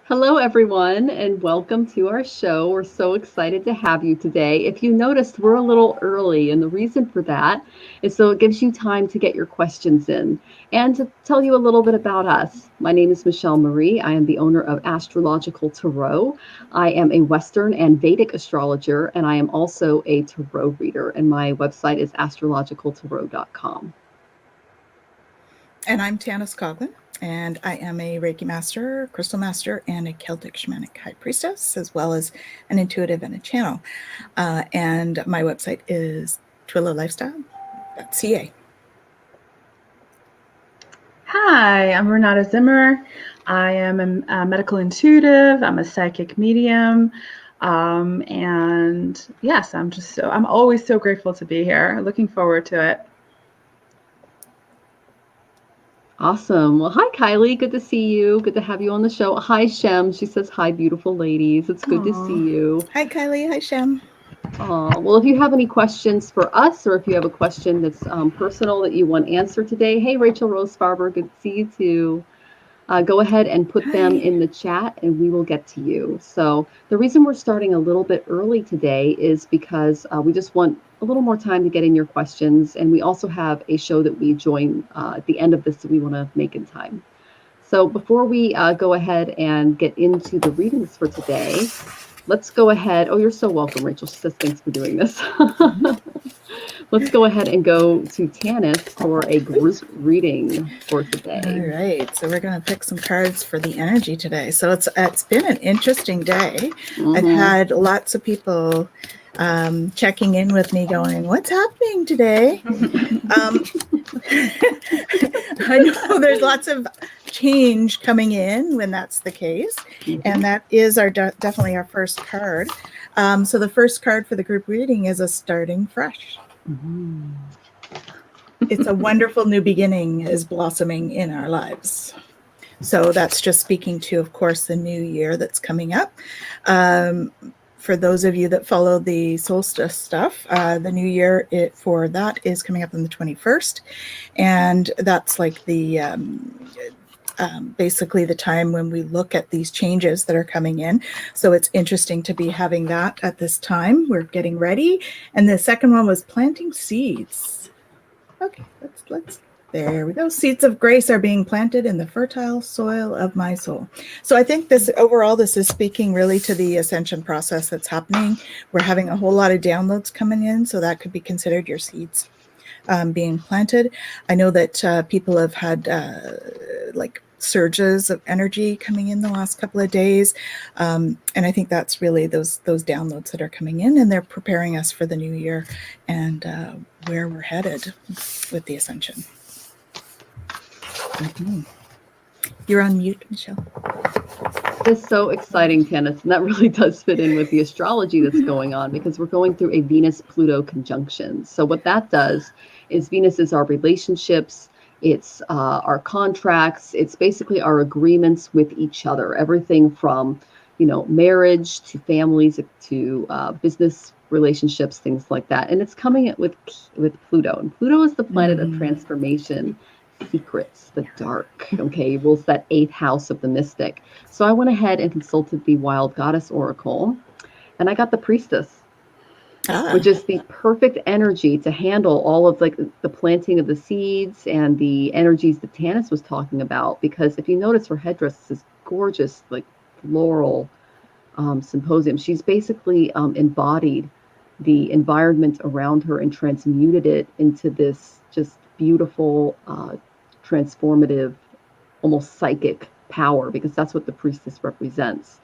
Hello, everyone, and welcome to our show. We're so excited to have you today. If you noticed, we're a little early, and the reason for that is so it gives you time to get your questions in and to tell you a little bit about us. My name is Michelle Marie. I am the owner of Astrological Tarot. I am a Western and Vedic astrologer, and I am also a tarot reader, and my website is astrologicaltarot.com. And I'm Tanys Coughlan, and I am a Reiki master, crystal master, and a Celtic Shamanic high priestess, as well as an intuitive and a channel. And my website is Twillow Lifestyle.ca. Hi, I'm Renata Zimmer. I am a medical intuitive. I'm a psychic medium. And yes, I'm always so grateful to be here. Looking forward to it. Awesome. Well, hi, Kylie. Good to see you. Good to have you on the show. Hi, Shem. She says, hi, beautiful ladies. It's good to see you. Hi, Kylie. Hi, Shem. Well, if you have any questions for us, or if you have a question that's personal that you want answered today, hey, Rachel Rose Farber, good to see you too. Go ahead and put them in the chat and we will get to you. So the reason we're starting a little bit early today is because we just want a little more time to get in your questions. And we also have a show that we join at the end of this that we want to make in time. So before we go ahead and get into the readings for today, let's go ahead. Oh, you're so welcome, Rachel. She says, thanks for doing this. Let's go ahead and go to Tanys for a group reading for today. All right. So we're going to pick some cards for the energy today. So it's been an interesting day. I've had lots of people checking in with me going, what's happening today? I know there's lots of change coming in when that's the case. And that is definitely our first card. So the first card for the group reading is a starting fresh. It's a wonderful new beginning is blossoming in our lives. So that's just speaking to, of course, the new year that's coming up. For those of you that follow the solstice stuff, the new year for that is coming up on the 21st. And that's like the basically the time when we look at these changes that are coming in. So it's interesting to be having that at this time. We're getting ready. And the second one was planting seeds. Okay, let's there we go. Seeds of grace are being planted in the fertile soil of my soul. So I think this is speaking really to the ascension process that's happening. We're having a whole lot of downloads coming in, so that could be considered your seeds being planted. I know that people have had like surges of energy coming in the last couple of days. And I think that's really those downloads that are coming in, and they're preparing us for the new year and where we're headed with the ascension. You're on mute, Michelle. It's so exciting, Tanys, and that really does fit in with the astrology that's going on because we're going through a Venus-Pluto conjunction. So what that does is Venus is our relationships, it's our contracts, it's basically our agreements with each other, everything from, marriage to families to business relationships, things like that. And it's coming with Pluto, and Pluto is the planet of transformation, secrets, the dark. Okay, rules that 8th house of the mystic. So I went ahead and consulted the Wild Goddess Oracle, and I got the Priestess, which is the perfect energy to handle all of like the planting of the seeds and the energies that Tanys was talking about. Because if you notice, her headdress is this gorgeous, like floral symposium. She's basically embodied the environment around her and transmuted it into this just beautiful, transformative, almost psychic power, because that's what the Priestess represents.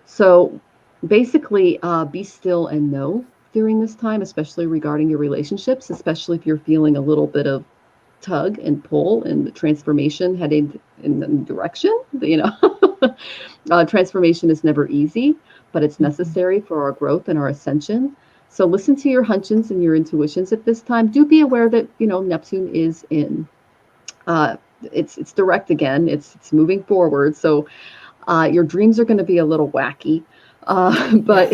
So basically, be still and know during this time, especially regarding your relationships, especially if you're feeling a little bit of tug and pull and the transformation heading in the direction. Transformation is never easy, but it's necessary for our growth and our ascension. So listen to your hunches and your intuitions at this time. Do be aware that, Neptune is in, it's direct again. It's moving forward. So your dreams are going to be a little wacky, but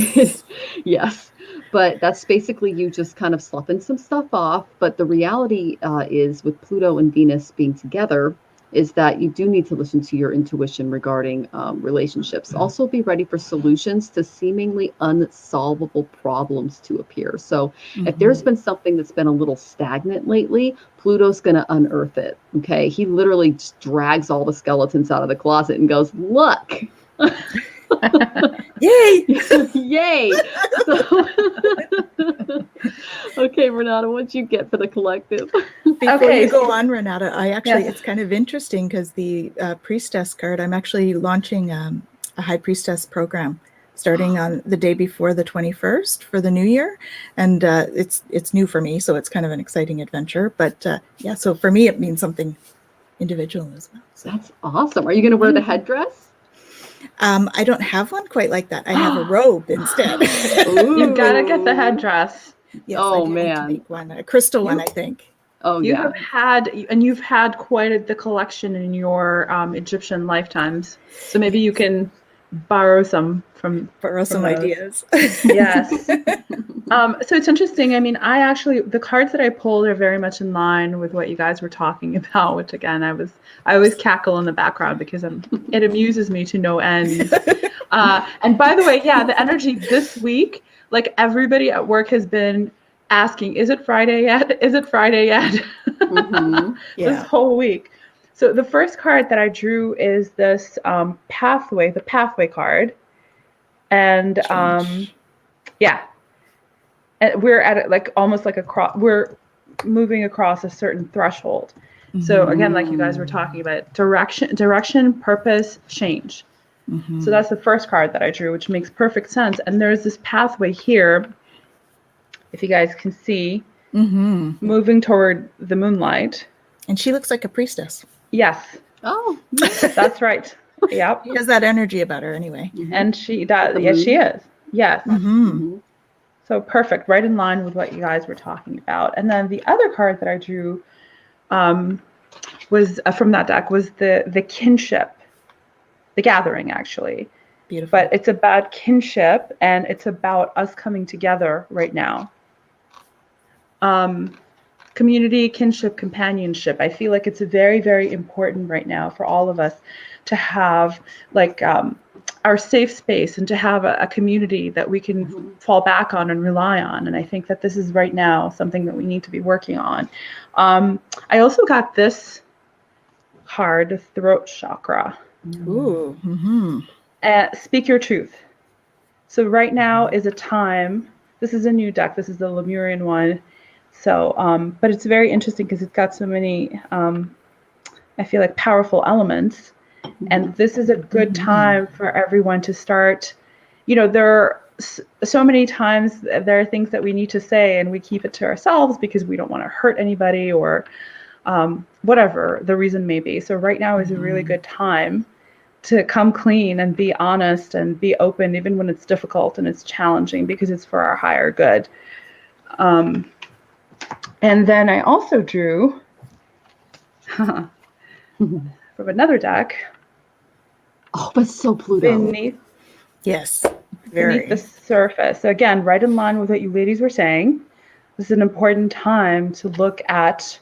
yes, but that's basically you just kind of sloughing some stuff off. But the reality is with Pluto and Venus being together, is that you do need to listen to your intuition regarding relationships. Also be ready for solutions to seemingly unsolvable problems to appear. So if there's been something that's been a little stagnant lately, Pluto's going to unearth it. Okay. He literally just drags all the skeletons out of the closet and goes, look. Yay! Yay! So, okay, Renata, what'd you get for the collective? Before you go on, Renata, it's kind of interesting because the Priestess card, I'm actually launching a High Priestess program starting on the day before the 21st for the new year. And it's new for me, so it's kind of an exciting adventure. But so for me, it means something individual as well. So. That's awesome. Are you going to wear the headdress? I don't have one quite like that. I have a robe instead. You've got to get the headdress. Yes, I do need to make one, a crystal one, I think. Oh, you've had quite the collection in your Egyptian lifetimes. So maybe you can borrow some from ideas. Yes. So it's interesting. I mean, the cards that I pulled are very much in line with what you guys were talking about, which again, I always cackle in the background because it amuses me to no end. And by the way, the energy this week, like everybody at work has been asking, is it Friday yet? Is it Friday yet? This whole week. So the first card that I drew is this pathway, the pathway card. And and we're at it like almost like we're moving across a certain threshold. So again, like you guys were talking about, direction, purpose, change. So that's the first card that I drew, which makes perfect sense. And there's this pathway here, if you guys can see, moving toward the moonlight. And she looks like a priestess. Yes. Oh, that's right. Yep. She has that energy about her anyway. And she does. Yes, she is. Yes. So perfect. Right in line with what you guys were talking about. And then the other card that I drew was from that deck was the kinship, the gathering, actually. Beautiful. But it's about kinship, and it's about us coming together right now. Community, kinship, companionship. I feel like it's very, very important right now for all of us to have like our safe space and to have a community that we can fall back on and rely on. And I think that this is right now something that we need to be working on. I also got this card, the throat chakra. Ooh. Speak your truth. So right now is a time, this is a new deck, this is the Lemurian one. So, but it's very interesting because it's got so many, I feel like, powerful elements. And this is a good time for everyone to start. You know, there are so many times there are things that we need to say and we keep it to ourselves because we don't want to hurt anybody or whatever the reason may be. So right now is a really good time to come clean and be honest and be open, even when it's difficult and it's challenging, because it's for our higher good. And then I also drew from another deck. Oh, but so Pluto. Beneath very. the surface. So again, right in line with what you ladies were saying, this is an important time to look at,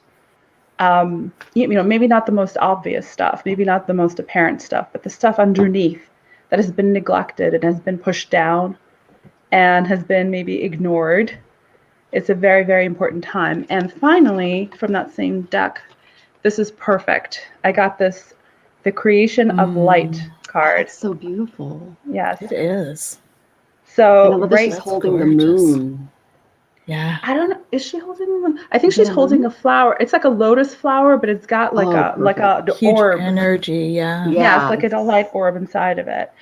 maybe not the most obvious stuff, maybe not the most apparent stuff, but the stuff underneath that has been neglected and has been pushed down and has been maybe ignored. It's a very, very important time. And finally, from that same deck, this is perfect. I got this, the creation of light card. That's so beautiful. Yes, it is. So she's holding the moon. Yeah. I don't know. Is she holding the moon? I think she's holding a flower. It's like a lotus flower, but it's got like a huge orb energy. Yeah. Yeah, it's like a light orb inside of it.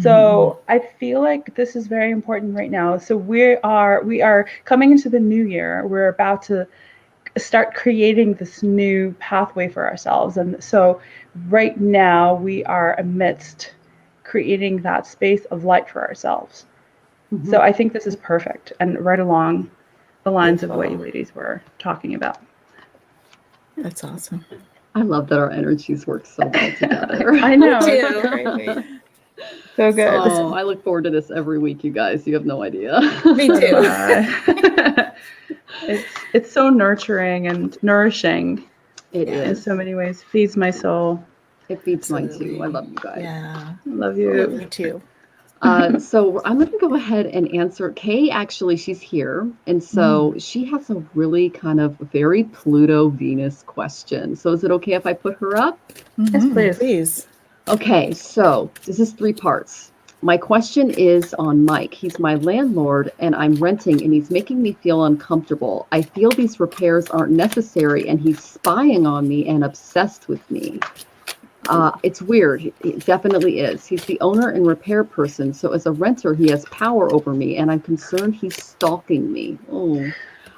So I feel like this is very important right now. So we are coming into the new year. We're about to start creating this new pathway for ourselves. And so right now we are amidst creating that space of light for ourselves. So I think this is perfect and right along the lines of what you ladies were talking about. That's awesome. I love that our energies work so well together. I know. Too. So good. Oh, I look forward to this every week, you guys. You have no idea. Me too. It's so nurturing and nourishing. It Yeah. in is. so many ways. Feeds my soul. It feeds mine too. Absolutely. I love you guys. Yeah. I love Yeah, you. me too. So I'm going to go ahead and answer. Kay, actually, she's here. And so she has a really kind of very Pluto Venus question. So is it okay if I put her up? Yes, please. Please. Okay, so this is 3 parts. My question is on Mike. He's my landlord and I'm renting and he's making me feel uncomfortable. I feel these repairs aren't necessary and he's spying on me and obsessed with me. It's weird. It definitely is. He's the owner and repair person. So as a renter, he has power over me and I'm concerned he's stalking me. Oh,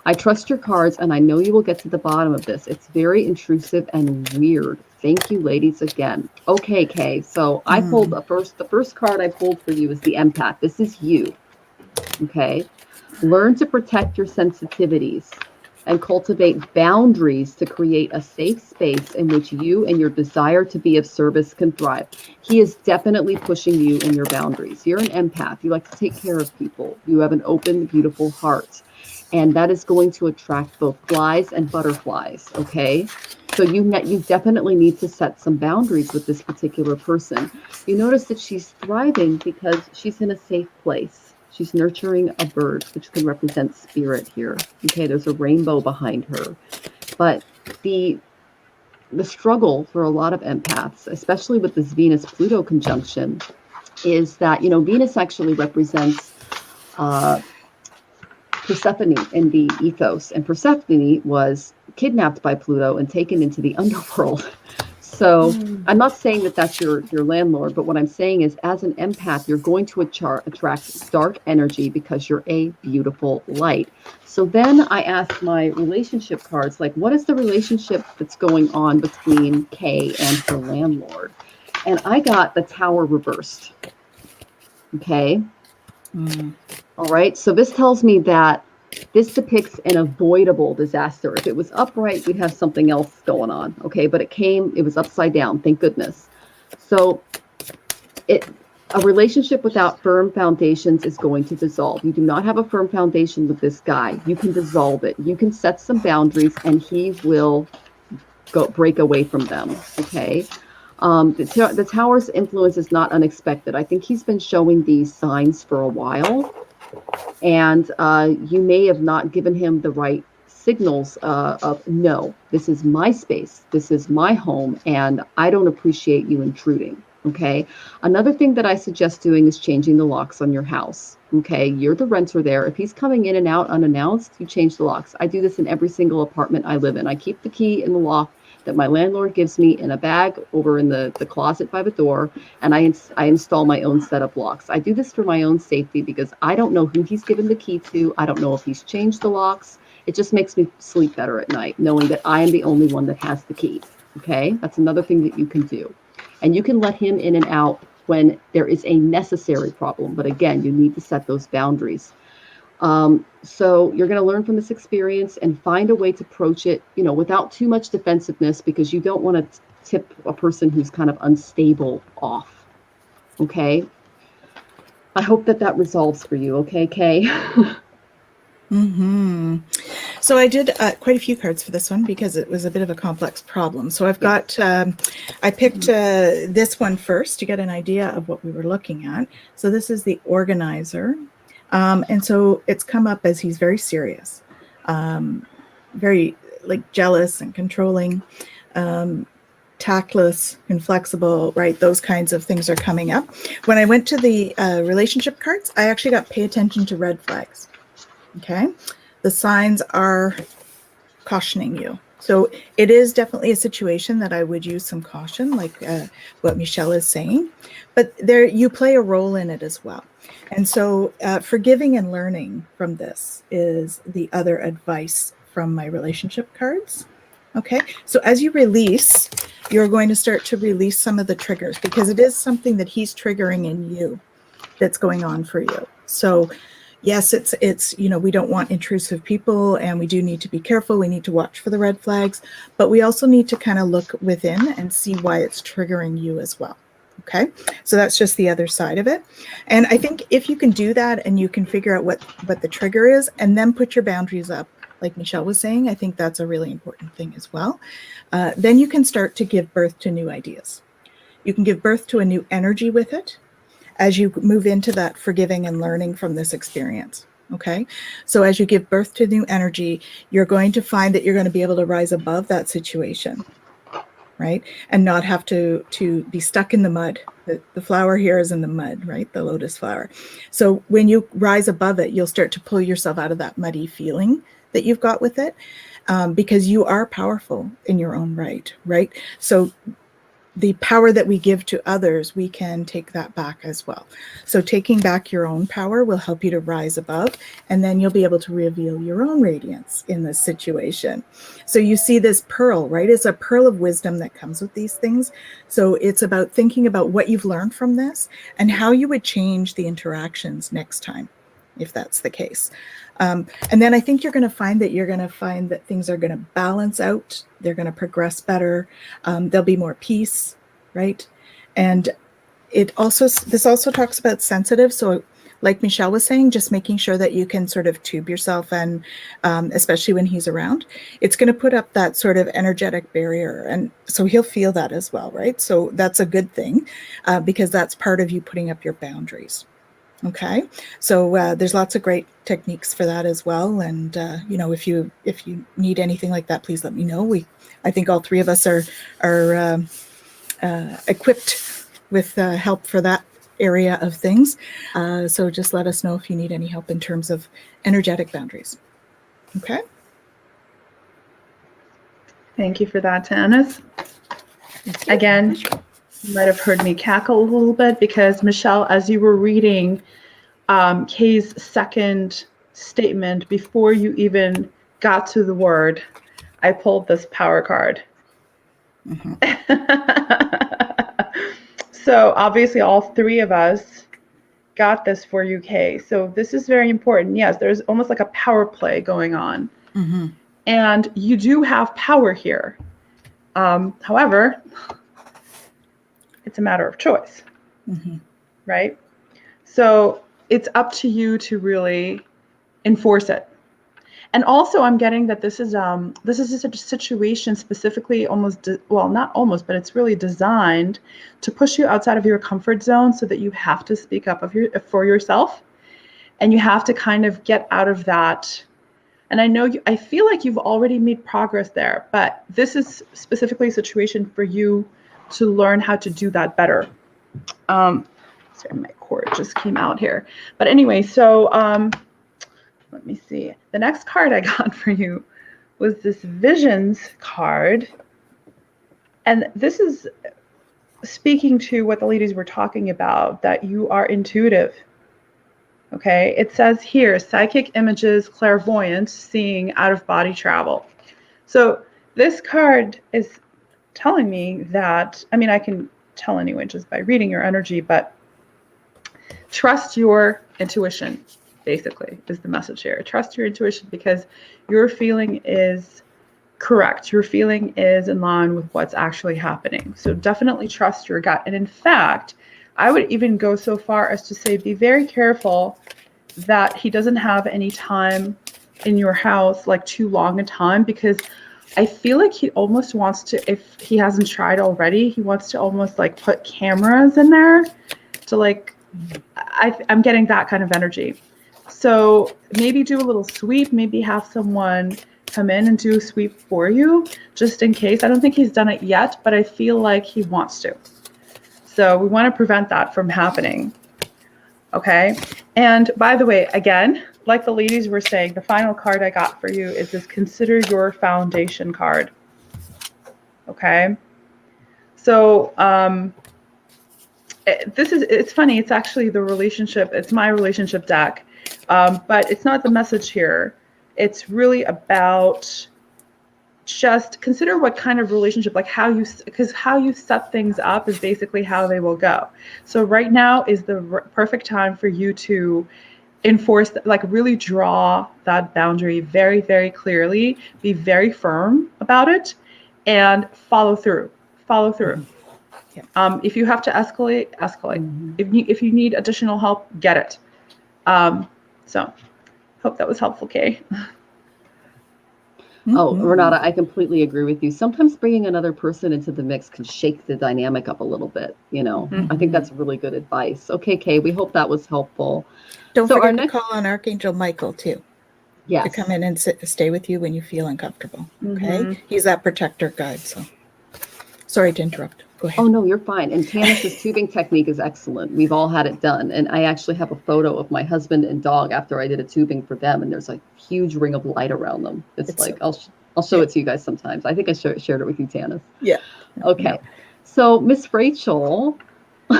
I trust your cards and I know you will get to the bottom of this. It's very intrusive and weird. Thank you, ladies, again. Okay, Kay. So I pulled the first card I pulled for you is the empath. This is you. Okay. Learn to protect your sensitivities and cultivate boundaries to create a safe space in which you and your desire to be of service can thrive. He is definitely pushing you in your boundaries. You're an empath. You like to take care of people. You have an open, beautiful heart. And that is going to attract both flies and butterflies, okay? So you definitely need to set some boundaries with this particular person. You notice that she's thriving because she's in a safe place. She's nurturing a bird, which can represent spirit here. Okay, there's a rainbow behind her. But the struggle for a lot of empaths, especially with this Venus-Pluto conjunction, is that, Venus actually represents Persephone in the ethos. And Persephone was kidnapped by Pluto and taken into the underworld. So I'm not saying that that's your landlord, but what I'm saying is as an empath, you're going to attract dark energy because you're a beautiful light. So then I asked my relationship cards, like, what is the relationship that's going on between Kay and her landlord? And I got the Tower reversed. Okay. All right. So this tells me that this depicts an avoidable disaster. If it was upright, we'd have something else going on. Okay, but it was upside down. Thank goodness. So a relationship without firm foundations is going to dissolve. You do not have a firm foundation with this guy. You can dissolve it. You can set some boundaries and he will break away from them. Okay. The Tower's influence is not unexpected. I think he's been showing these signs for a while. And you may have not given him the right signals of, no, this is my space, this is my home, and I don't appreciate you intruding, okay? Another thing that I suggest doing is changing the locks on your house, okay? You're the renter there. If he's coming in and out unannounced, you change the locks. I do this in every single apartment I live in. I keep the key in the lock that my landlord gives me in a bag over in the closet by the door, and I install my own set of locks. I do this for my own safety because I don't know who he's given the key to. I don't know if he's changed the locks. It just makes me sleep better at night, knowing that I am the only one that has the key, okay? That's another thing that you can do. And you can let him in and out when there is a necessary problem, but again, you need to set those boundaries. So you're going to learn from this experience and find a way to approach it, without too much defensiveness, because you don't want to tip a person who's kind of unstable off. Okay. I hope that resolves for you. Okay, Kay. So I did quite a few cards for this one because it was a bit of a complex problem. So I've got, I picked this one first to get an idea of what we were looking at. So this is the organizer. And so it's come up as he's very serious, very jealous and controlling, tactless, inflexible, right? Those kinds of things are coming up. When I went to the relationship cards, I actually got pay attention to red flags. Okay. The signs are cautioning you. So it is definitely a situation that I would use some caution, like what Michelle is saying, but there you play a role in it as well. And so forgiving and learning from this is the other advice from my relationship cards. Okay. So as you release, you're going to start to release some of the triggers because it is something that he's triggering in you that's going on for you. So yes, it's we don't want intrusive people and we do need to be careful. We need to watch for the red flags, but we also need to kind of look within and see why it's triggering you as well. Okay, so that's just the other side of it. And I think if you can do that and you can figure out what the trigger is and then put your boundaries up like Michelle was saying. I think that's a really important thing as well. Then you can start to give birth to new ideas. You can give birth to a new energy with it as you move into that forgiving and learning from this experience. Okay. So as you give birth to new energy, you're going to find that you're going to be able to rise above that situation, right? And not have to be stuck in the mud. The flower here is in the mud, right? The lotus flower. So when you rise above it, you'll start to pull yourself out of that muddy feeling that you've got with it, because you are powerful in your own right, right? So the power that we give to others, we can take that back as well. So taking back your own power will help you to rise above, and then you'll be able to reveal your own radiance in this situation. So you see this pearl, right? It's a pearl of wisdom that comes with these things. So it's about thinking about what you've learned from this and how you would change the interactions next time, if that's the case. And then I think you're going to find that things are going to balance out. They're going to progress better. There'll be more peace, right? And this also talks about sensitive. So like Michelle was saying, just making sure that you can sort of tube yourself, and especially when he's around, it's going to put up that sort of energetic barrier. And so he'll feel that as well, right? So that's a good thing, because that's part of you putting up your boundaries. Okay, so there's lots of great techniques for that as well. And if you need anything like that, please let me know. I think all three of us are equipped with help for that area of things. So just let us know if you need any help in terms of energetic boundaries. Okay. Thank you for that, Tanys. Again, you might have heard me cackle a little bit because, Michelle, as you were reading Kay's second statement, before you even got to the word, I pulled this power card. Mm-hmm. So obviously all three of us got this for you, Kay. So this is very important. Yes, there's almost like a power play going on. Mm-hmm. And you do have power here. However, it's a matter of choice, mm-hmm. right? So it's up to you to really enforce it. And also, I'm getting that this is a situation specifically not almost, but it's really designed to push you outside of your comfort zone, so that you have to speak up for yourself, and you have to kind of get out of that. And I feel like you've already made progress there, but this is specifically a situation for you to learn how to do that better. Sorry, my cord just came out here. But anyway, so let me see. The next card I got for you was this Visions card. And this is speaking to what the ladies were talking about, that you are intuitive. Okay, it says here, psychic images, clairvoyance, seeing, out-of-body travel. So this card is telling me that, I can tell anyway just by reading your energy, but trust your intuition, basically, is the message here. Trust your intuition, because your feeling is correct. Your feeling is in line with what's actually happening. So definitely trust your gut. And in fact, I would even go so far as to say, be very careful that he doesn't have any time in your house, like too long a time, because I feel like he almost wants to, if he hasn't tried already, he wants to almost like put cameras in there to like, I'm getting that kind of energy. So maybe do a little sweep, maybe have someone come in and do a sweep for you, just in case. I don't think he's done it yet, but I feel like he wants to. So we want to prevent that from happening. Okay. And by the way, again, like the ladies were saying, the final card I got for you is this Consider Your Foundation card. Okay. So it's funny. It's actually the relationship. It's my relationship deck. But it's not the message here. It's really about just consider what kind of relationship, like because how you set things up is basically how they will go. So right now is the perfect time for you to enforce, like really draw that boundary very, very clearly, be very firm about it, and follow through. Yeah. If you have to escalate. Mm-hmm. If you need additional help, get it. So hope that was helpful, Kay. Oh, Mhm. Renata, I completely agree with you. Sometimes bringing another person into the mix can shake the dynamic up a little bit, you know. I think that's really good advice. Okay, Kay, we hope that was helpful. Don't So our forget to next, call on Archangel Michael too, to come yes. in and stay with you when you feel uncomfortable. Okay, Mhm. he's that protector guide. So sorry to interrupt. Go ahead. Oh, no, you're fine. And Tanys's tubing technique is excellent. We've all had it done. And I actually have a photo of my husband and dog after I did a tubing for them. And there's a huge ring of light around them. It's like, I'll show it to you guys sometimes. I think I shared it with you, Tanys. Yeah. Okay. So Miss Rachel, we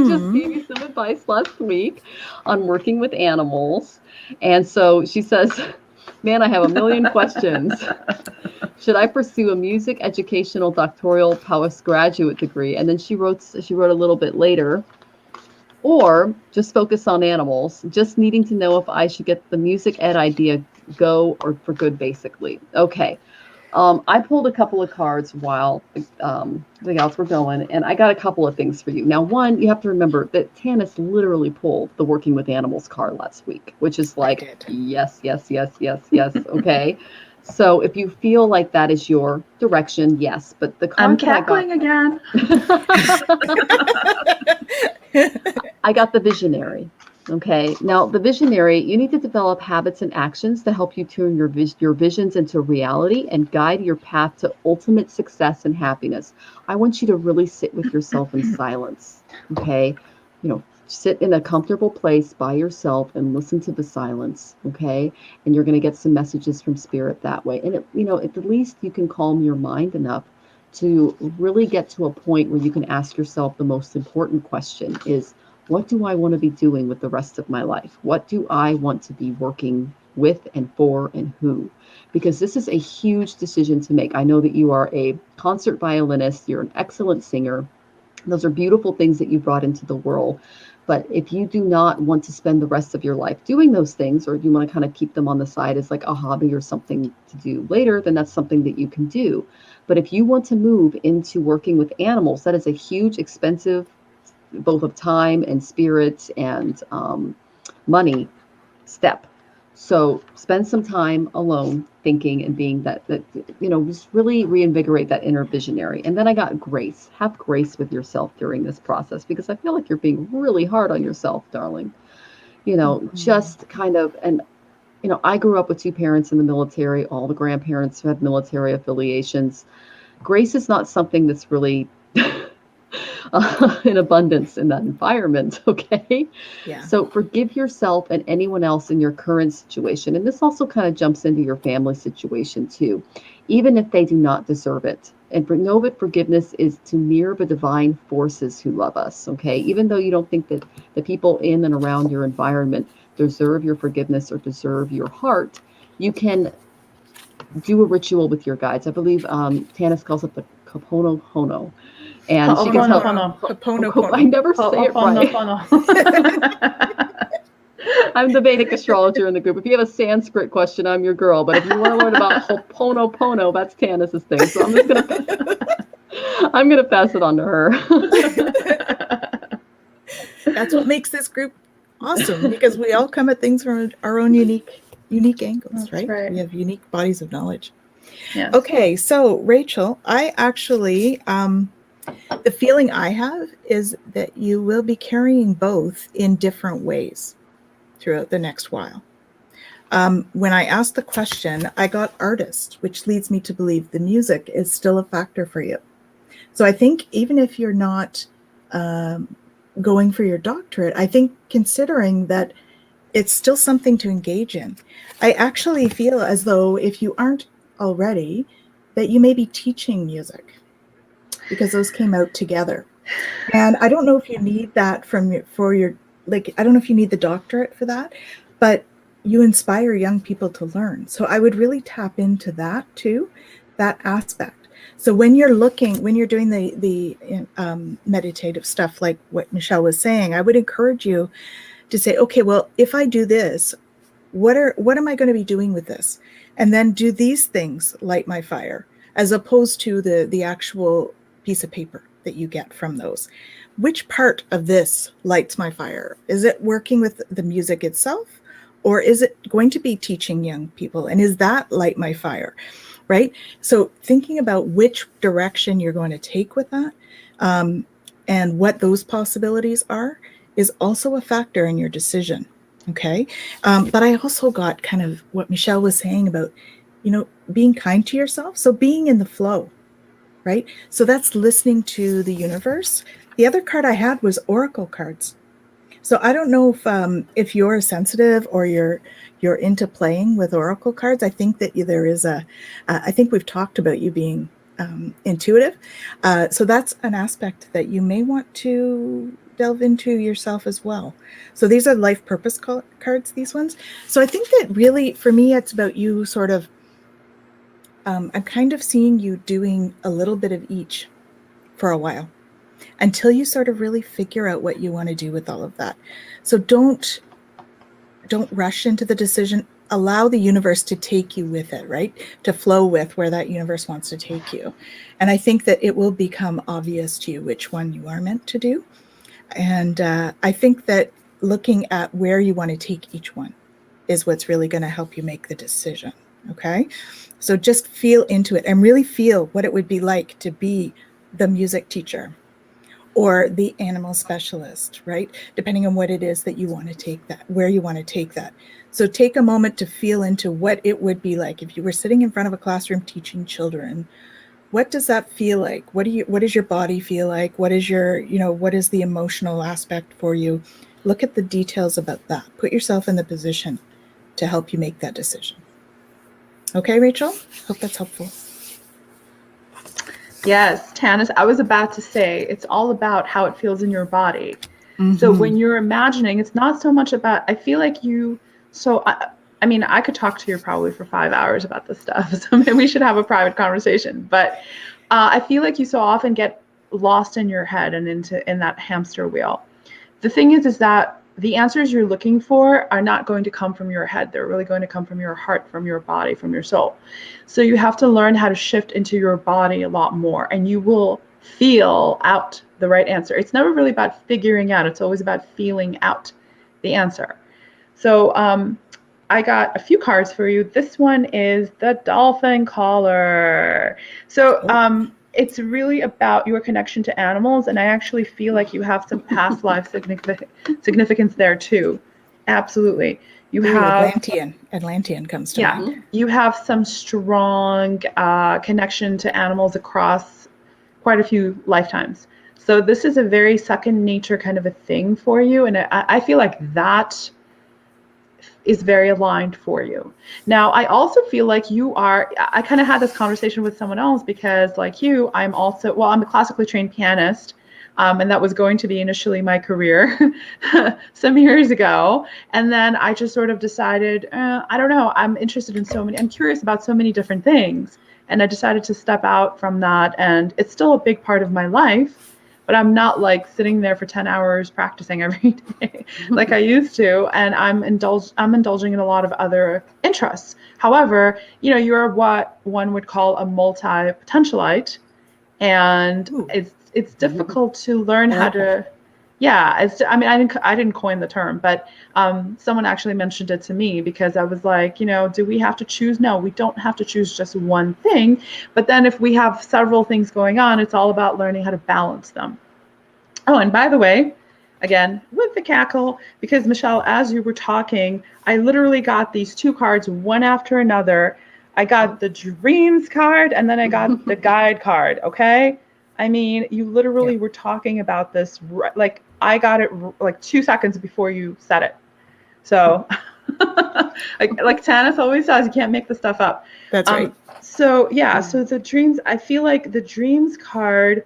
just gave you some advice last week on working with animals. And so she says, man, I have a million questions. Should I pursue a music educational doctoral postgraduate degree? And then she wrote a little bit later, or just focus on animals, just needing to know if I should get the music ed idea go or for good, basically. Okay. I pulled a couple of cards while the gals were going, and I got a couple of things for you. Now, one, you have to remember that Tanys literally pulled the Working with Animals card last week, which is like, yes, yes, yes, yes, yes. Okay. So if you feel like that is your direction, yes. But the card I'm cackling again. I got the visionary. Okay. Now, the visionary, you need to develop habits and actions to help you turn your visions into reality and guide your path to ultimate success and happiness. I want you to really sit with yourself in silence. Okay. You know, sit in a comfortable place by yourself and listen to the silence. Okay. And you're going to get some messages from spirit that way. And, at the least you can calm your mind enough to really get to a point where you can ask yourself the most important question is, what do I want to be doing with the rest of my life? What do I want to be working with and for and who? Because this is a huge decision to make. I know that you are a concert violinist, you're an excellent singer. Those are beautiful things that you brought into the world. But if you do not want to spend the rest of your life doing those things, or you want to kind of keep them on the side as like a hobby or something to do later, then that's something that you can do. But if you want to move into working with animals, that is a huge, expensive, both of time and spirit and money step. So spend some time alone thinking and being that just really reinvigorate that inner visionary. And then I got grace. Have grace with yourself during this process, because I feel like you're being really hard on yourself, darling. Just kind of, and I grew up with two parents in the military, all the grandparents who had military affiliations. Grace is not something that's really in abundance in that environment. Okay. Yeah. So forgive yourself and anyone else in your current situation. And this also kind of jumps into your family situation too, even if they do not deserve it. And know that forgiveness is to mirror the divine forces who love us. Okay. Even though you don't think that the people in and around your environment deserve your forgiveness or deserve your heart, you can do a ritual with your guides. I believe Tanys calls it the Kapono Hono. And she can help. I never say it right. I'm the Vedic astrologer in the group. If you have a Sanskrit question, I'm your girl. But if you want to learn about Ho'oponopono, that's Tanys's thing. So I'm gonna pass it on to her. That's what makes this group awesome, because we all come at things from our own unique angles, right? We have unique bodies of knowledge. Yes. Okay, so Rachel, I actually the feeling I have is that you will be carrying both in different ways throughout the next while. When I asked the question, I got artist, which leads me to believe the music is still a factor for you. So I think even if you're not going for your doctorate, I think considering that it's still something to engage in. I actually feel as though if you aren't already, that you may be teaching music, because those came out together. And I don't know if you need that I don't know if you need the doctorate for that, but you inspire young people to learn. So I would really tap into that too, that aspect. So when you're doing the meditative stuff, like what Michelle was saying, I would encourage you to say, okay, well, if I do this, what am I going to be doing with this? And then do these things light my fire, as opposed to the actual piece of paper that you get from those. Which part of this lights my fire? Is it working with the music itself, Or is it going to be teaching young people? And is that light my fire, right? So thinking about which direction you're going to take with that, and what those possibilities are, is also a factor in your decision. Okay. But I also got kind of what Michelle was saying about, being kind to yourself. So being in the flow, right? So that's listening to the universe. The other card I had was oracle cards. So I don't know if you're sensitive or you're into playing with oracle cards. I think that there is I think we've talked about you being intuitive. So that's an aspect that you may want to delve into yourself as well. So these are life purpose cards, these ones. So I think that really, for me, it's about you sort of, I'm kind of seeing you doing a little bit of each for a while, until you sort of really figure out what you want to do with all of that. So don't rush into the decision. Allow the universe to take you with it, right? To flow with where that universe wants to take you. And I think that it will become obvious to you which one you are meant to do. And I think that looking at where you want to take each one is what's really going to help you make the decision. Okay? So just feel into it and really feel what it would be like to be the music teacher or the animal specialist, right? Depending on what it is that you want to take that, where you want to take that. So take a moment to feel into what it would be like if you were sitting in front of a classroom teaching children. What does that feel like? What does your body feel like? What is what is the emotional aspect for you? Look at the details about that. Put yourself in the position to help you make that decision. Okay, Rachel? Hope that's helpful. Yes, Tanys, I was about to say, it's all about how it feels in your body. Mm-hmm. So when you're imagining, it's not so much about, I feel like I mean, I could talk to you probably for 5 hours about this stuff, so maybe we should have a private conversation. But I feel like you so often get lost in your head and in that hamster wheel. The thing is that the answers you're looking for are not going to come from your head. They're really going to come from your heart, from your body, from your soul. So you have to learn how to shift into your body a lot more, and you will feel out the right answer. It's never really about figuring out. It's always about feeling out the answer. So I got a few cards for you. This one is the Dolphin Caller. So it's really about your connection to animals, and I actually feel like you have some past life significance there too. Absolutely. You have Atlantean comes to mind. You have some strong connection to animals across quite a few lifetimes. So this is a very second nature kind of a thing for you, and I feel like that is very aligned for you. Now, I also feel like I kind of had this conversation with someone else because like you, I'm a classically trained pianist. And that was going to be initially my career some years ago. And then I just sort of decided, I don't know, I'm curious about so many different things. And I decided to step out from that. And it's still a big part of my life. But I'm not like sitting there for 10 hours practicing every day like I used to. And I'm indulging in a lot of other interests. However, you're what one would call a multi-potentialite. And it's difficult to learn how to, I didn't coin the term, but someone actually mentioned it to me because I was like, do we have to choose? No, we don't have to choose just one thing. But then if we have several things going on, it's all about learning how to balance them. Oh, and by the way, again, with the cackle, because Michelle, as you were talking, I literally got these two cards, one after another. I got the dreams card and then I got the guide card. Okay. I mean, you literally were talking about this, like I got it like 2 seconds before you said it. So like Tanys always says, you can't make the stuff up. That's right. So the dreams, I feel like the dreams card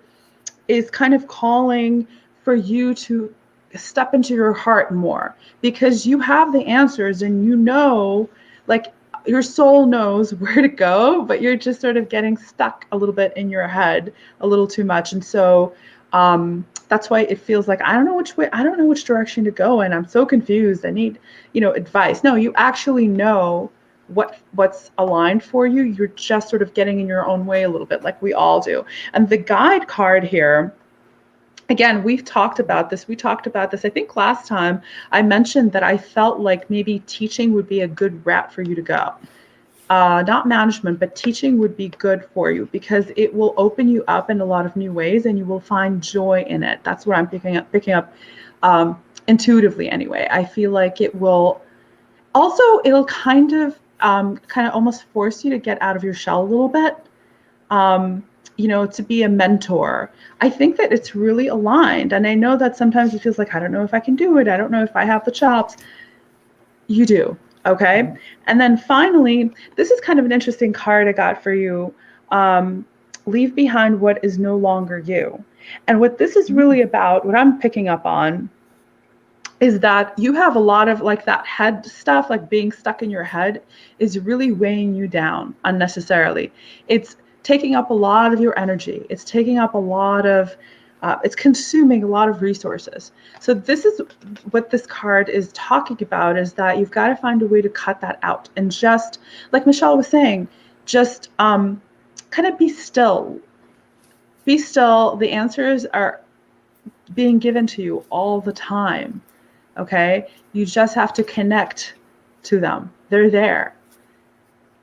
is kind of calling for you to step into your heart more because you have the answers and like your soul knows where to go, but you're just sort of getting stuck a little bit in your head a little too much. And so that's why it feels like, I don't know which direction to go. And I'm so confused. I need, advice. No, you actually know what's aligned for you. You're just sort of getting in your own way a little bit like we all do. And the guide card here again, we've talked about this. We talked about this, I think last time I mentioned that I felt like maybe teaching would be a good route for you to go. Not management, but teaching would be good for you because it will open you up in a lot of new ways and you will find joy in it. That's what I'm picking up intuitively anyway. I feel like it will also, it'll kind of almost force you to get out of your shell a little bit. To be a mentor. I think that it's really aligned. And I know that sometimes it feels like, I don't know if I can do it. I don't know if I have the chops. You do. Okay. And then finally, this is kind of an interesting card I got for you. Leave behind what is no longer you. And what this is really about, what I'm picking up on, is that you have a lot of like that head stuff, like being stuck in your head is really weighing you down unnecessarily. It's taking up a lot of your energy. It's taking up a lot of, it's consuming a lot of resources. So this is what this card is talking about, is that you've got to find a way to cut that out. And just like Michelle was saying, just kind of be still. Be still. The answers are being given to you all the time. Okay. You just have to connect to them. They're there.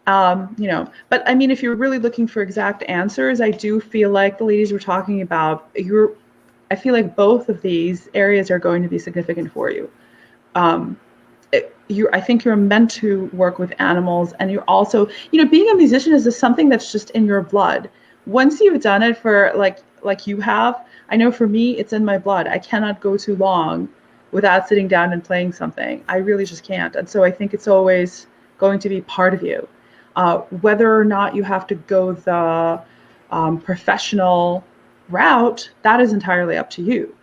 But I mean, if you're really looking for exact answers, I do feel like the ladies were talking about, I feel like both of these areas are going to be significant for you. I think you're meant to work with animals, and you're also, being a musician is just something that's just in your blood. Once you've done it for like you have, I know for me, it's in my blood. I cannot go too long without sitting down and playing something. I really just can't. And so I think it's always going to be part of you. Whether or not you have to go the professional route, that is entirely up to you.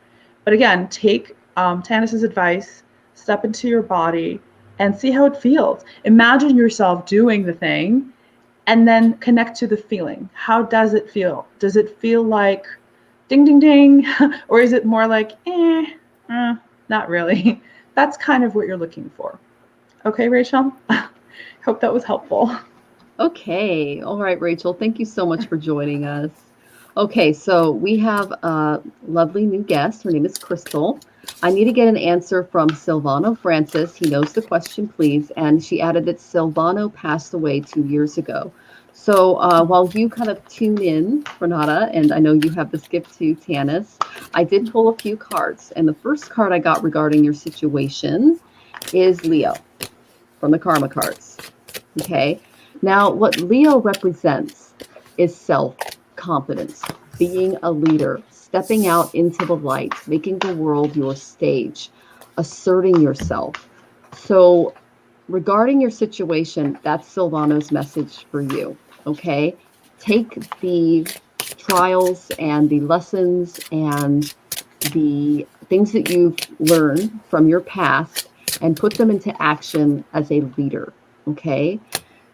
But again, take Tanys's advice, step into your body, and see how it feels. Imagine yourself doing the thing, and then connect to the feeling. How does it feel? Does it feel like ding, ding, ding? Or is it more like, not really? That's kind of what you're looking for. Okay, Rachel? Hope that was helpful. Okay. All right, Rachel. Thank you so much for joining us. Okay, so we have a lovely new guest. Her name is Crystal. I need to get an answer from Silvano Francis. He knows the question, please. And she added that Silvano passed away 2 years ago. So while you kind of tune in, Renata, and I know you have this gift to Tanys, I did pull a few cards. And the first card I got regarding your situation is Leo from the Karma cards. Okay. Now, what Leo represents is self-confidence, being a leader, stepping out into the light, making the world your stage, asserting yourself. So regarding your situation, that's Silvano's message for you, okay? Take the trials and the lessons and the things that you've learned from your past and put them into action as a leader, okay?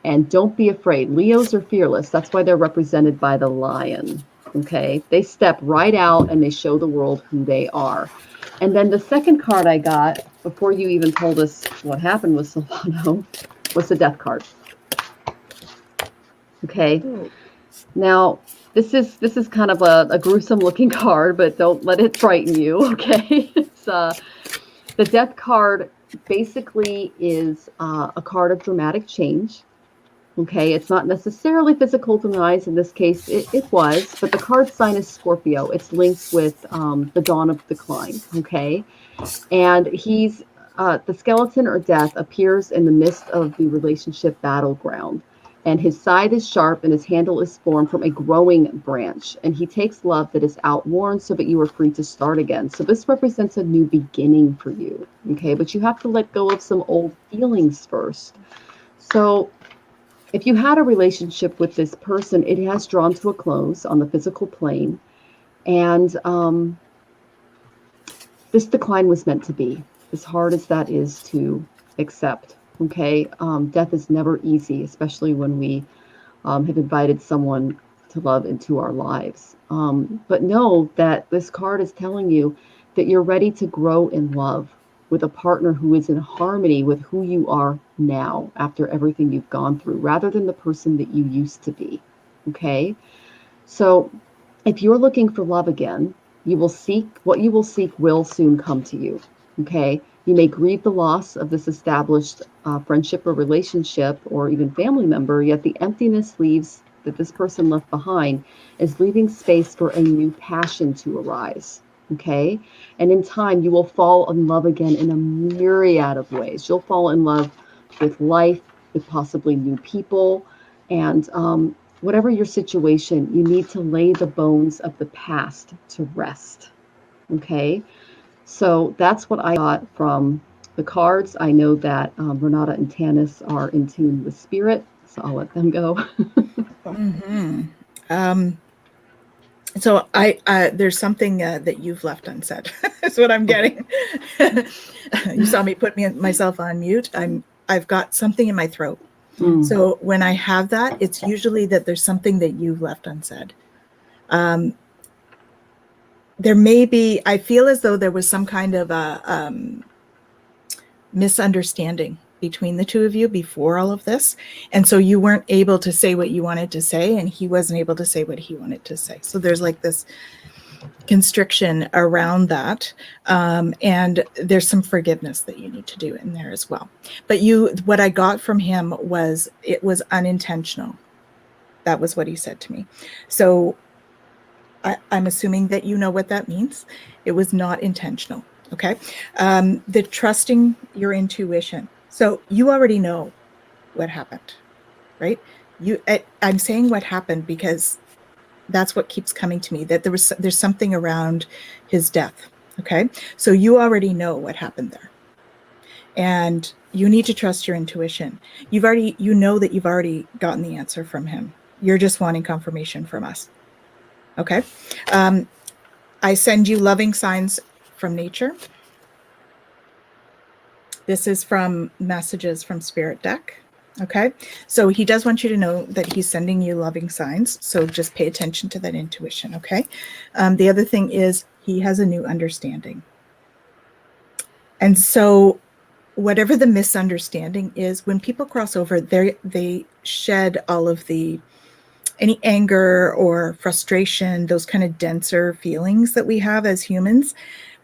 And don't be afraid. Leos are fearless. That's why they're represented by the lion. Okay. They step right out and they show the world who they are. And then the second card I got, before you even told us what happened with Silvano, was the death card. Okay. Now, this is kind of a gruesome looking card, but don't let it frighten you. Okay. It's the death card basically is a card of dramatic change. Okay, it's not necessarily physical demise. In this case, it was, but the card sign is Scorpio. It's linked with the dawn of decline, okay? And he's, the skeleton or death appears in the midst of the relationship battleground. And his scythe is sharp and his handle is formed from a growing branch. And he takes love that is outworn so that you are free to start again. So this represents a new beginning for you, okay? But you have to let go of some old feelings first. So if you had a relationship with this person, it has drawn to a close on the physical plane. And this decline was meant to be, as hard as that is to accept. Okay. Death is never easy, especially when we have invited someone to love into our lives. But know that this card is telling you that you're ready to grow in love with a partner who is in harmony with who you are now after everything you've gone through, rather than the person that you used to be. Okay. So if you're looking for love again, what you will seek will soon come to you. Okay. You may grieve the loss of this established friendship or relationship or even family member, yet the emptiness that this person left behind is leaving space for a new passion to arise. Okay. And in time, you will fall in love again in a myriad of ways. You'll fall in love with life, with possibly new people. And whatever your situation, you need to lay the bones of the past to rest. Okay. So that's what I got from the cards. I know that Renata and Tanys are in tune with spirit, so I'll let them go. So there's something that you've left unsaid. That's what I'm getting. You saw me put myself on mute. I've got something in my throat. So when I have that, it's usually that there's something that you've left unsaid. There may be, I feel as though there was some kind of a misunderstanding between the two of you before all of this. And so you weren't able to say what you wanted to say, and he wasn't able to say what he wanted to say. So there's like this constriction around that. And there's some forgiveness that you need to do in there as well. But what I got from him was, it was unintentional. That was what he said to me. So I'm assuming that you know what that means. It was not intentional. Okay. The trusting your intuition. So you already know what happened, right? I'm saying what happened because that's what keeps coming to me, that there's something around his death. Okay. So you already know what happened there. And you need to trust your intuition. You know that you've already gotten the answer from him. You're just wanting confirmation from us. Okay. I send you loving signs from nature. This is from Messages from Spirit deck. Okay. So he does want you to know that he's sending you loving signs. So just pay attention to that intuition. Okay. The other thing is he has a new understanding. And so whatever the misunderstanding is, when people cross over, they shed all of any anger or frustration, those kind of denser feelings that we have as humans.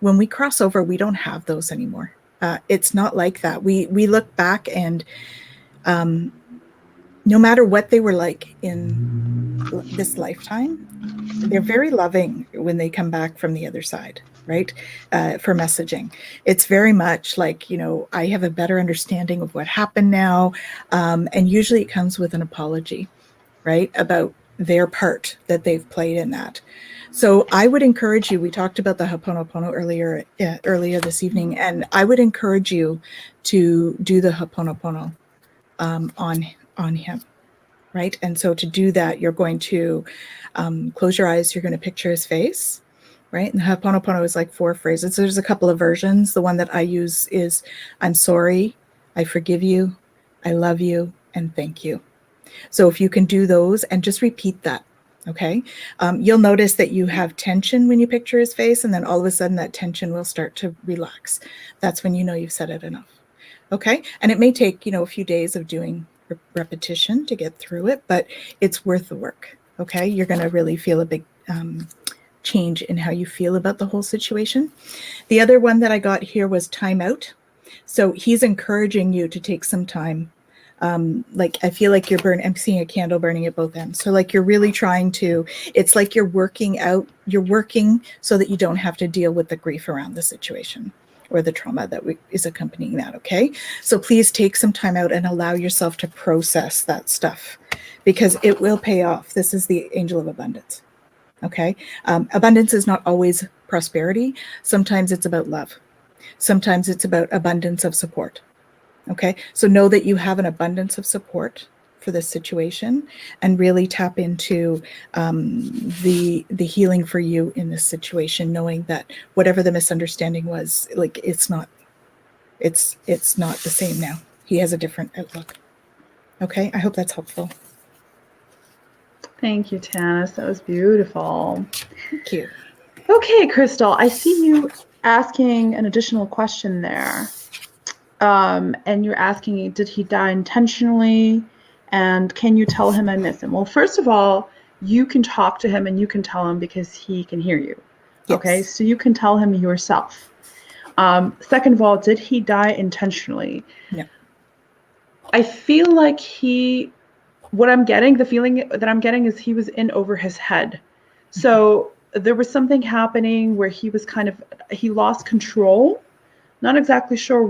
When we cross over, we don't have those anymore. It's not like that. We look back and no matter what they were like in this lifetime, they're very loving when they come back from the other side, right? For messaging. It's very much like, I have a better understanding of what happened now. And usually it comes with an apology, right? About their part that they've played in that. So I would encourage you, we talked about the Ho'oponopono earlier this evening, and I would encourage you to do the Ho'oponopono on him, right? And so to do that, you're going to close your eyes, you're going to picture his face, right? And the Ho'oponopono is like 4 phrases. So there's a couple of versions. The one that I use is, I'm sorry, I forgive you, I love you, and thank you. So if you can do those and just repeat that, okay? You'll notice that you have tension when you picture his face, and then all of a sudden that tension will start to relax. That's when you know you've said it enough, okay? And it may take, a few days of doing repetition to get through it, but it's worth the work, okay? You're going to really feel a big change in how you feel about the whole situation. The other one that I got here was time out. So he's encouraging you to take some time. Like I feel like I'm seeing a candle burning at both ends. So like you're really trying to, it's like you're working so that you don't have to deal with the grief around the situation or the trauma that is accompanying that. Okay. So please take some time out and allow yourself to process that stuff because it will pay off. This is the angel of abundance. Okay. Abundance is not always prosperity. Sometimes it's about love. Sometimes it's about abundance of support. Okay, so know that you have an abundance of support for this situation and really tap into the healing for you in this situation, knowing that whatever the misunderstanding was, like it's not the same now. He has a different outlook. Okay, I hope that's helpful. Thank you, Tanys. That was beautiful. Thank you. Okay, Crystal, I see you asking an additional question there. And you're asking, did he die intentionally? And can you tell him I miss him? Well, first of all, you can talk to him and you can tell him because he can hear you. Okay, Yes. so you can tell him yourself. Second of all, did he die intentionally? No. I feel like the feeling that I'm getting is he was in over his head. So there was something happening where he lost control. Not exactly sure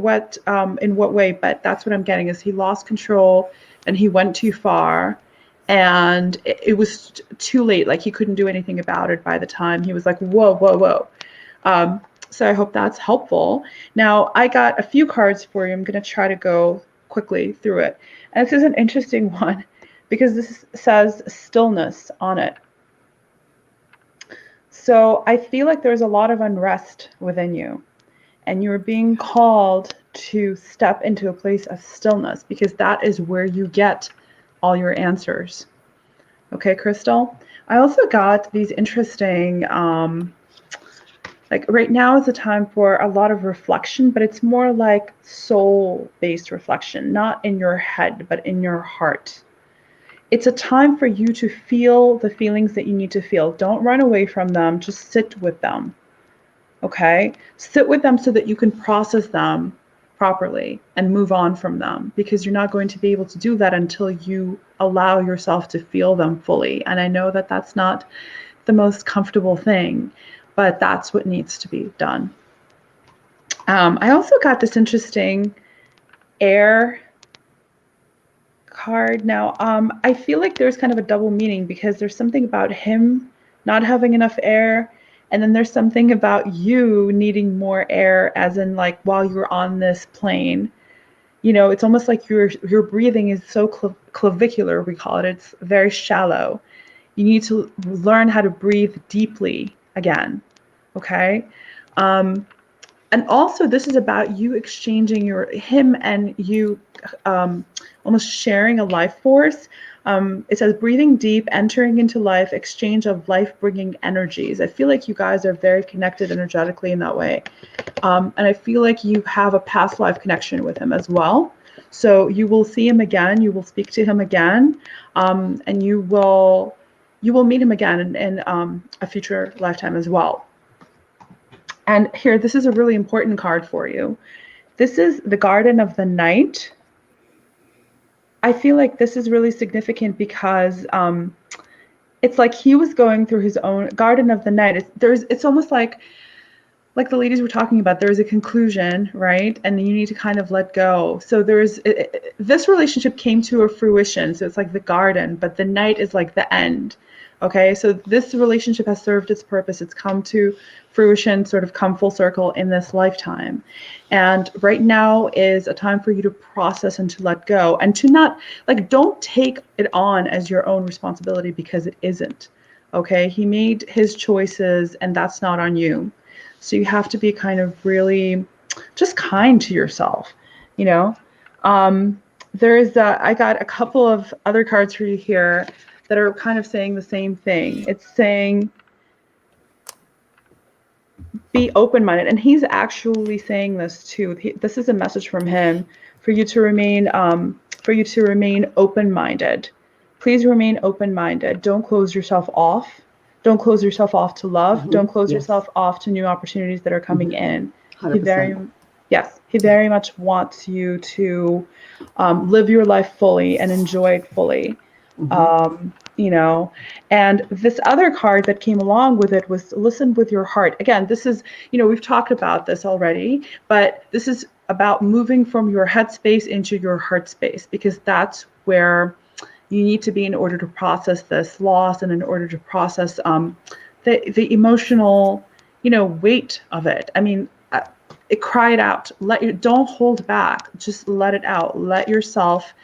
in what way, but that's what I'm getting is he lost control and he went too far, and it was too late. Like he couldn't do anything about it by the time he was like, whoa, whoa, whoa. So I hope that's helpful. Now I got a few cards for you. I'm going to try to go quickly through it. And this is an interesting one because this says stillness on it. So I feel like there's a lot of unrest within you, and you're being called to step into a place of stillness because that is where you get all your answers. Okay, Crystal? I also got these interesting, like right now is a time for a lot of reflection, but it's more like soul-based reflection, not in your head, but in your heart. It's a time for you to feel the feelings that you need to feel. Don't run away from them, just sit with them. Okay? Sit with them so that you can process them properly and move on from them, because you're not going to be able to do that until you allow yourself to feel them fully. And I know that that's not the most comfortable thing, but that's what needs to be done. I also got this interesting air card. Now, I feel like there's kind of a double meaning because there's something about him not having enough air, and then there's something about you needing more air, as in like while you're on this plane. You know, it's almost like your breathing is so clavicular, we call it. It's very shallow. You need to learn how to breathe deeply again. Okay? And also this is about you exchanging him and you almost sharing a life force. It says breathing deep, entering into life, exchange of life-bringing energies. I feel like you guys are very connected energetically in that way. And I feel like you have a past life connection with him as well. So you will see him again, you will speak to him again, and you will meet him again in a future lifetime as well. And here, this is a really important card for you. This is the Garden of the Night. I feel like this is really significant because it's like he was going through his own Garden of the Night. It's almost like the ladies were talking about, there's a conclusion, right? And you need to kind of let go. So this relationship came to a fruition. So it's like the garden, but the night is like the end. Okay, so this relationship has served its purpose. It's come to fruition, sort of come full circle in this lifetime. And right now is a time for you to process and to let go, and to not, like, don't take it on as your own responsibility, because it isn't. Okay, he made his choices and that's not on you. So you have to be kind of really just kind to yourself, you know. I got a couple of other cards for you here that are kind of saying the same thing. It's saying be open-minded, and he's actually saying this too. This is a message from him for you to remain open-minded. Please remain open-minded. Don't close yourself off. Don't close yourself off to love. Mm-hmm. Don't close Yes. yourself off to new opportunities that are coming in. 100%. He very much wants you to live your life fully and enjoy it fully. Mm-hmm. You know, and this other card that came along with it was listen with your heart. Again, this is, you know, we've talked about this already, but this is about moving from your head space into your heart space, because that's where you need to be in order to process this loss, and in order to process the emotional, you know, weight of it. I mean, it cried out. Don't hold back. Just let it out. Let yourself.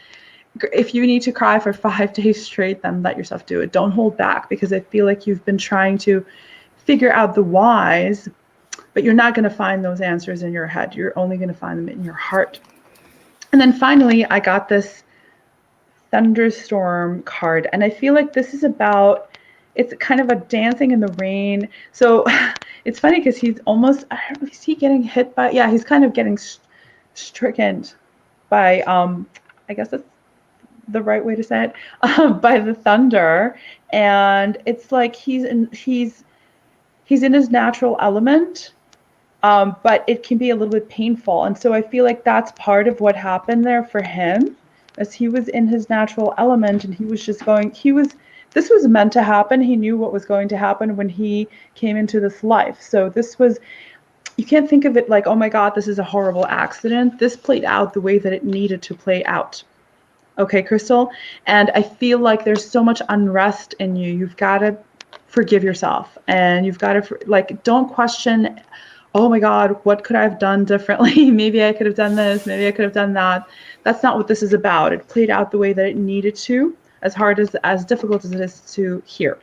If you need to cry for 5 days straight, then let yourself do it. Don't hold back, because I feel like you've been trying to figure out the whys, but you're not going to find those answers in your head. You're only going to find them in your heart. And then finally, I got this thunderstorm card, and I feel like this is about, it's kind of a dancing in the rain. So it's funny because he's almost, I don't know, is he getting hit by, yeah, he's kind of getting stricken by, I guess that's the right way to say it, by the thunder. And it's like he's he's in his natural element, but it can be a little bit painful. And so I feel like that's part of what happened there for him, as he was in his natural element and he was just going, this was meant to happen. He knew what was going to happen when he came into this life. So this was, you can't think of it like, oh my God, this is a horrible accident. This played out the way that it needed to play out. Okay, Crystal? And I feel like there's so much unrest in you. You've got to forgive yourself, and you've got to, like, don't question, oh my God, what could I have done differently? Maybe I could have done this. Maybe I could have done that. That's not what this is about. It played out the way that it needed to, as difficult as it is to hear.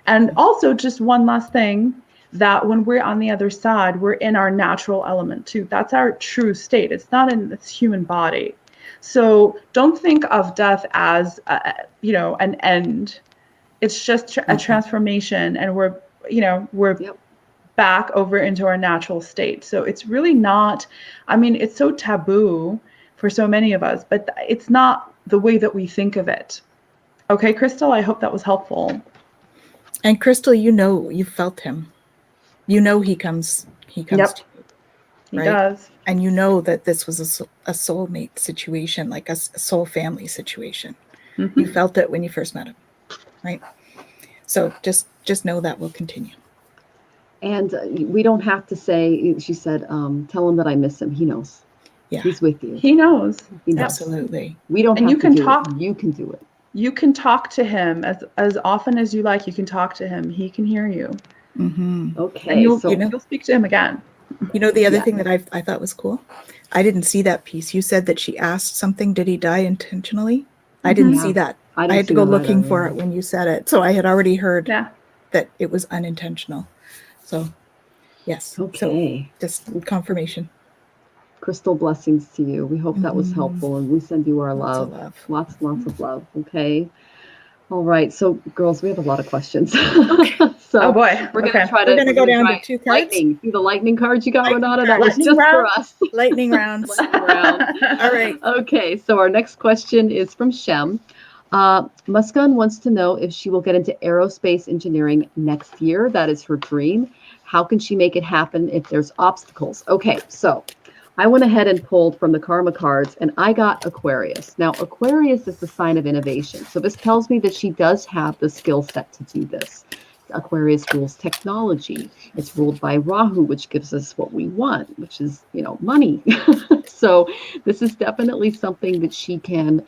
And also, just one last thing, that when we're on the other side, we're in our natural element too. That's our true state. It's not in this human body. So don't think of death as, an end. It's just a transformation, and we're back over into our natural state. So it's really not, it's so taboo for so many of us, but it's not the way that we think of it. Okay, Crystal, I hope that was helpful. And Crystal, you felt him. He comes to you. Right? He does. And you know that this was a soulmate situation, like a soul family situation. Mm-hmm. You felt it when you first met him, right? So just know that will continue. And we don't have to say, she said, tell him that I miss him. He knows. Yeah. He's with you. He knows. Absolutely. We don't have to do it. You can do it. You can talk to him as often as you like. You can talk to him. He can hear you. Mm-hmm. Okay. And you'll speak to him again. The other thing that I thought was cool, I didn't see that piece. You said that she asked something, did he die intentionally? I didn't see that. I had to go looking for it when you said it. So I had already heard that it was unintentional. So, yes. Okay. So, just confirmation. Crystal, blessings to you. We hope that was helpful, and we send you our love. Lots of love. Okay. All right. So, girls, we have a lot of questions. Okay. So oh boy. We're going to go down to 2 cards. Lightning. See the lightning cards you got, Renata? That was just for us. Lightning rounds. Lightning round. All right. Okay. So our next question is from Shem. Muskan wants to know if she will get into aerospace engineering next year. That is her dream. How can she make it happen if there's obstacles? Okay. So I went ahead and pulled from the karma cards, and I got Aquarius. Now, Aquarius is the sign of innovation. So this tells me that she does have the skill set to do this. Aquarius rules technology. It's ruled by Rahu, which gives us what we want, which is, money. So this is definitely something that she can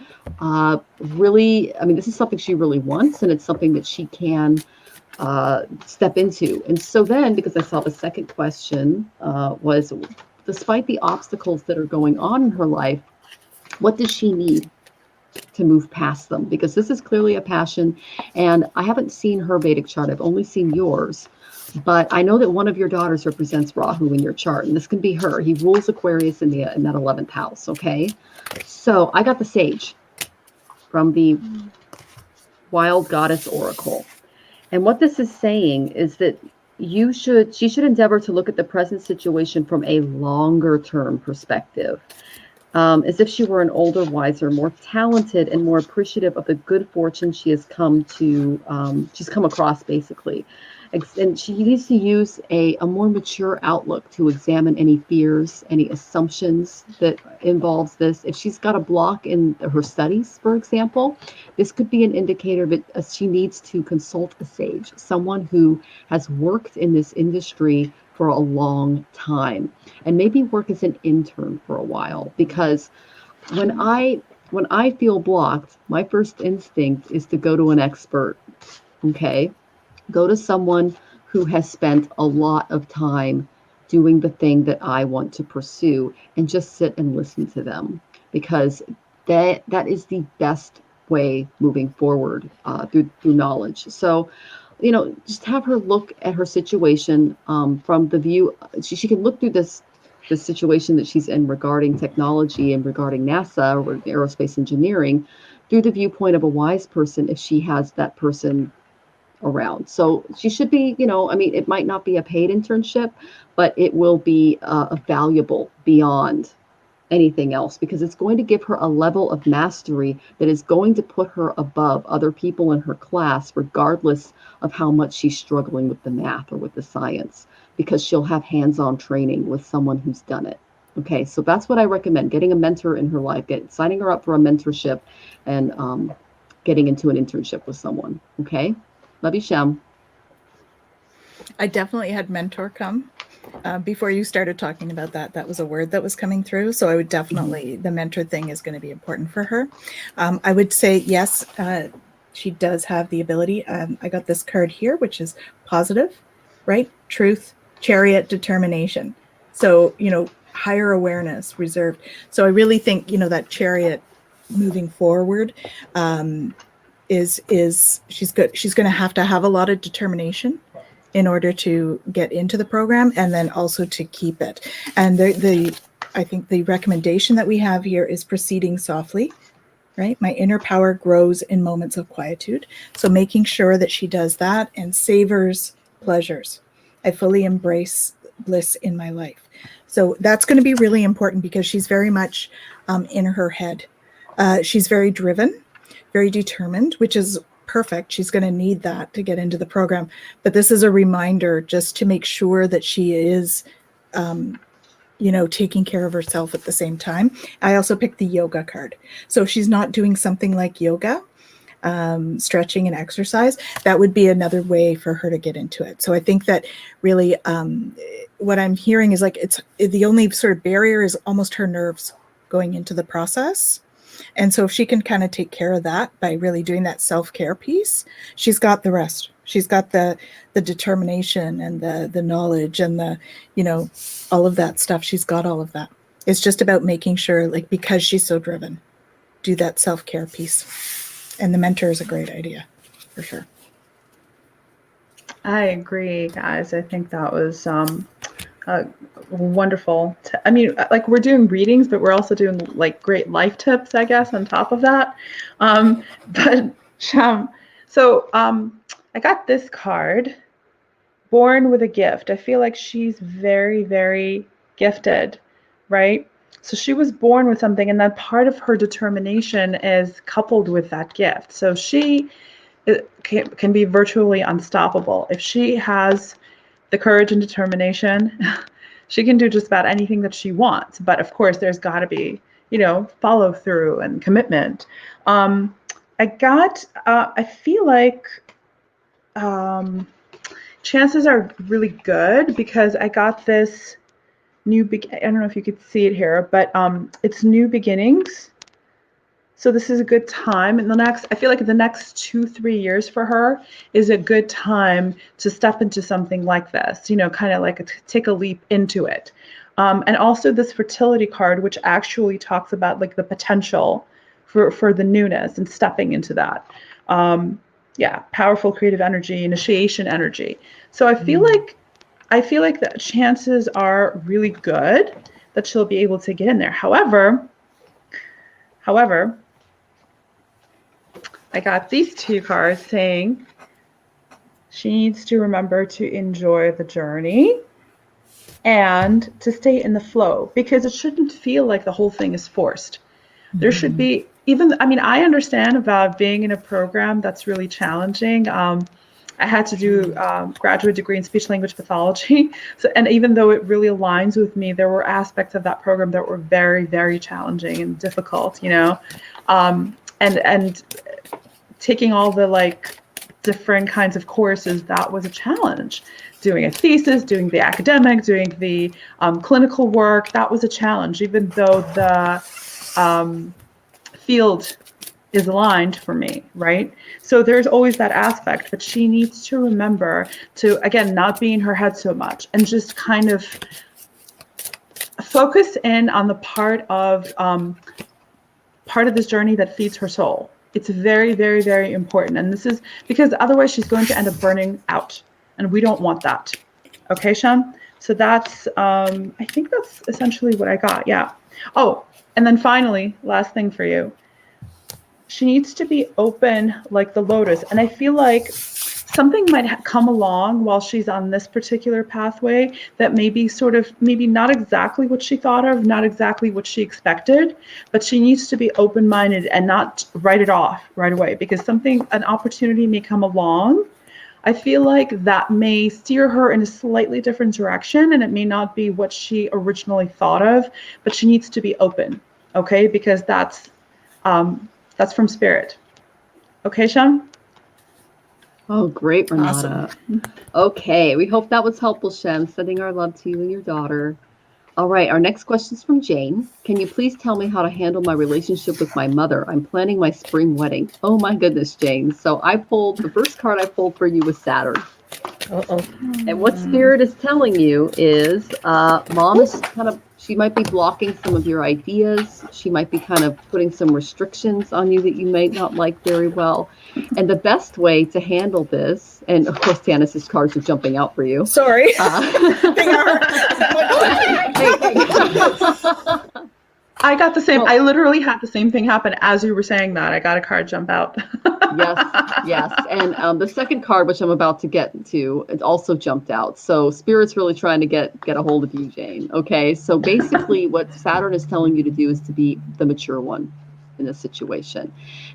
this is something she really wants, and it's something that she can step into. And so then, because I saw the second question was, despite the obstacles that are going on in her life, what does she need to move past them? Because this is clearly a passion, and I haven't seen her Vedic chart. I've only seen yours, but I know that one of your daughters represents Rahu in your chart, and this can be her. He rules Aquarius in that 11th house. Okay, so I got the Sage from the Wild Goddess Oracle, and what this is saying is that she should endeavor to look at the present situation from a longer term perspective. As if she were an older, wiser, more talented, and more appreciative of the good fortune she's come across, basically. And she needs to use a more mature outlook to examine any fears, any assumptions that involves this. If she's got a block in her studies, for example, this could be an indicator that she needs to consult a sage, someone who has worked in this industry for a long time, and maybe work as an intern for a while. Because when I feel blocked, my first instinct is to go to an expert. Okay, go to someone who has spent a lot of time doing the thing that I want to pursue, and just sit and listen to them, because that is the best way moving forward through knowledge. So just have her look at her situation from the view. She can look through this situation that she's in regarding technology and regarding NASA or aerospace engineering through the viewpoint of a wise person, if she has that person around. So she should be, it might not be a paid internship, but it will be valuable beyond anything else, because it's going to give her a level of mastery that is going to put her above other people in her class, regardless of how much she's struggling with the math or with the science, because she'll have hands-on training with someone who's done it. Okay, so that's what I recommend, getting a mentor in her life, signing her up for a mentorship, and getting into an internship with someone. Okay, love you, Shem. I definitely had mentor come. Before you started talking about that, that was a word that was coming through. So I would definitely, the mentor thing is going to be important for her. I would say, yes, she does have the ability. I got this card here, which is positive, right? Truth, Chariot, determination. So, higher awareness, reserved. So I really think, that Chariot moving forward is she's good. She's going to have a lot of determination in order to get into the program, and then also to keep it. And I think the recommendation that we have here is proceeding softly, right? My inner power grows in moments of quietude. So making sure that she does that and savors pleasures. I fully embrace bliss in my life. So that's going to be really important, because she's very much in her head. She's very driven, very determined, which is perfect. She's going to need that to get into the program. But this is a reminder just to make sure that she is, taking care of herself at the same time. I also picked the yoga card. So if she's not doing something like yoga, stretching and exercise, that would be another way for her to get into it. So I think that really what I'm hearing is like, it's the only sort of barrier is almost her nerves going into the process. And so if she can kind of take care of that by really doing that self-care piece, she's got the rest. She's got the determination and the knowledge and all of that stuff. She's got all of that. It's just about making sure, like, because she's so driven, do that self-care piece. And the mentor is a great idea, for sure. I agree, guys. I think that was wonderful. Like, we're doing readings, but we're also doing like great life tips, I guess, on top of that. But Sham, so I got this card, Born with a Gift. I feel like she's very, very gifted, right? So she was born with something, and that part of her determination is coupled with that gift. So she can be virtually unstoppable. If she has the courage and determination, she can do just about anything that she wants. But of course, there's got to be, follow through and commitment. I feel like chances are really good, because I got this I don't know if you could see it here, but it's new beginnings. So this is a good time. And I feel like the next 2-3 years for her is a good time to step into something like this, kind of like take a leap into it. And also this fertility card, which actually talks about like the potential for the newness and stepping into that. Powerful creative energy, initiation energy. So I feel like the chances are really good that she'll be able to get in there. However, I got these two cards saying she needs to remember to enjoy the journey and to stay in the flow, because it shouldn't feel like the whole thing is forced. Mm-hmm. There should be I understand about being in a program that's really challenging. I had to do graduate degree in speech language pathology. And even though it really aligns with me, there were aspects of that program that were very, very challenging and difficult, and taking all the like different kinds of courses, that was a challenge. Doing a thesis, doing the academic, doing the clinical work, that was a challenge, even though the field is aligned for me, right? So there's always that aspect, but she needs to remember to, again, not be in her head so much and just kind of focus in on the part of this journey that feeds her soul. It's very, very, very important. And this is because otherwise she's going to end up burning out, and we don't want that. Okay, Shan? So that's, I think that's essentially what I got. Yeah. Oh, and then finally, last thing for you. She needs to be open like the lotus. And I feel like something might come along while she's on this particular pathway that may be maybe not exactly what she thought of, not exactly what she expected, but she needs to be open-minded and not write it off right away, because an opportunity may come along. I feel like that may steer her in a slightly different direction, and it may not be what she originally thought of, but she needs to be open, okay? Because that's from spirit. Okay, Sham? Oh, great, Renata. Awesome. Okay, we hope that was helpful, Shem. Sending our love to you and your daughter. All right, our next question is from Jane. Can you please tell me how to handle my relationship with my mother? I'm planning my spring wedding. Oh my goodness, Jane. So the first card I pulled for you was Saturn. Uh-oh. And what Spirit is telling you is Mom is she might be blocking some of your ideas. She might be kind of putting some restrictions on you that you may not like very well. And the best way to handle this, and of course, Tanys' cards are jumping out for you. Sorry. I got the same. I literally had the same thing happen as you were saying that. I got a card jump out. Yes. And the second card, which I'm about to get to, it also jumped out. So Spirit's really trying to get a hold of you, Jane. Okay. So basically what Saturn is telling you to do is to be the mature one in this situation,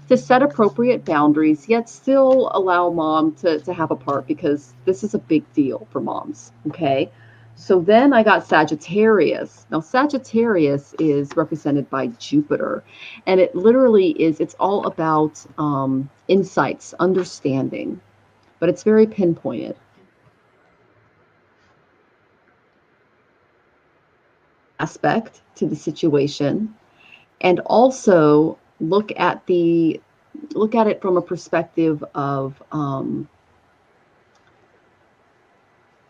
to set appropriate boundaries, yet still allow Mom to have a part, because this is a big deal for moms. Okay. So then I got Sagittarius. Now, Sagittarius is represented by Jupiter, and it literally it's all about insights, understanding, but it's very pinpointed. Aspect to the situation, and also look at it from a perspective of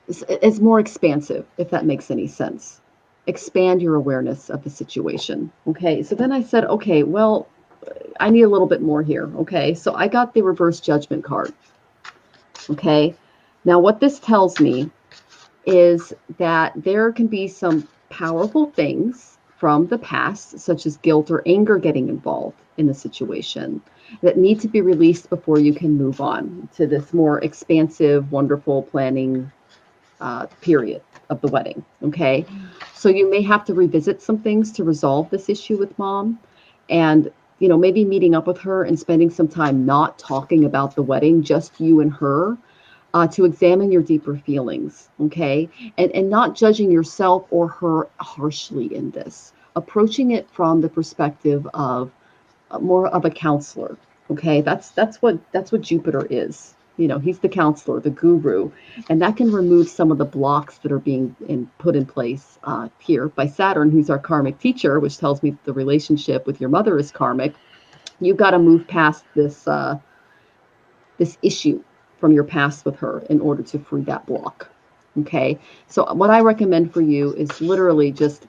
it's more expansive, if that makes any sense. Expand your awareness of the situation. Okay, so then I said, okay, well, I need a little bit more here. Okay, so I got the reverse judgment card. Okay, now what this tells me is that there can be some powerful things from the past, such as guilt or anger getting involved in the situation, that need to be released before you can move on to this more expansive, wonderful planning period of the wedding. Okay, so you may have to revisit some things to resolve this issue with Mom, and maybe meeting up with her and spending some time not talking about the wedding, just you and her, to examine your deeper feelings. Okay, and not judging yourself or her harshly in this, approaching it from the perspective of more of a counselor. Okay, that's what Jupiter is. He's the counselor, the guru, and that can remove some of the blocks that are being put in place here by Saturn, who's our karmic teacher, which tells me the relationship with your mother is karmic. You've got to move past this issue from your past with her in order to free that block. Okay, so what I recommend for you is literally just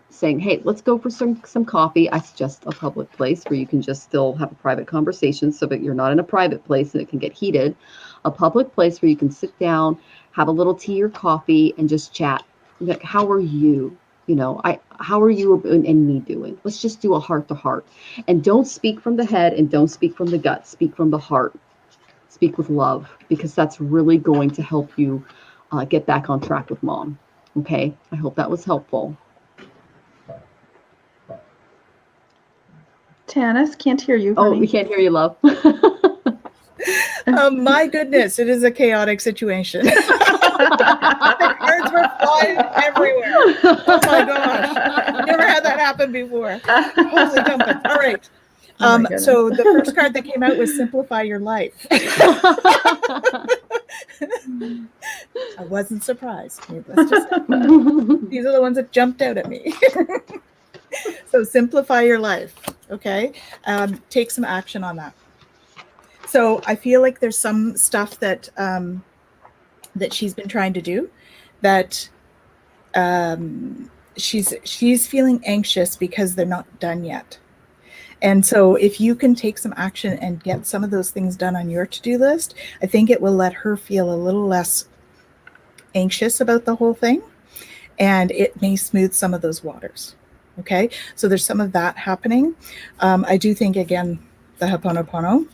saying, hey, let's go for some coffee. I suggest a public place where you can just still have a private conversation, so that you're not in a private place and it can get heated. A public place where you can sit down, have a little tea or coffee, and just chat. Like, how are you? How are you and me doing? Let's just do a heart to heart. And don't speak from the head and don't speak from the gut. Speak from the heart. Speak with love, because that's really going to help you get back on track with Mom. Okay, I hope that was helpful. Tanys, can't hear you. Oh, honey. we can't hear you, love. My goodness, it is a chaotic situation. The cards were flying everywhere. Oh my gosh. Never had that happen before. Holy jumping. All right. So the first card that came out was Simplify Your Life. I wasn't surprised. Let's just say that. These are the ones that jumped out at me. So simplify your life. Okay. Take some action on that. So I feel like there's some stuff that that she's been trying to do, that she's feeling anxious because they're not done yet. And so if you can take some action and get some of those things done on your to-do list, I think it will let her feel a little less anxious about the whole thing, and it may smooth some of those waters. Okay, so there's some of that happening. I do think, again, the Ho'oponopono,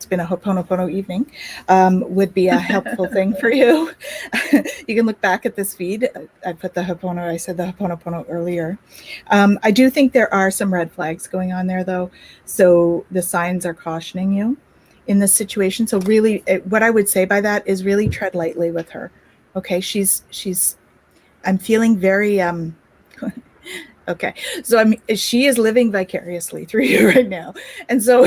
it's been a Ho'oponopono evening, would be a helpful thing for you. You can look back at this feed. I put the Ho'oponopono, I said the Ho'oponopono earlier. I do think there are some red flags going on there, though. So the signs are cautioning you in this situation. So really, what I would say by that is really tread lightly with her. Okay, I'm feeling very, okay. So she is living vicariously through you right now. And so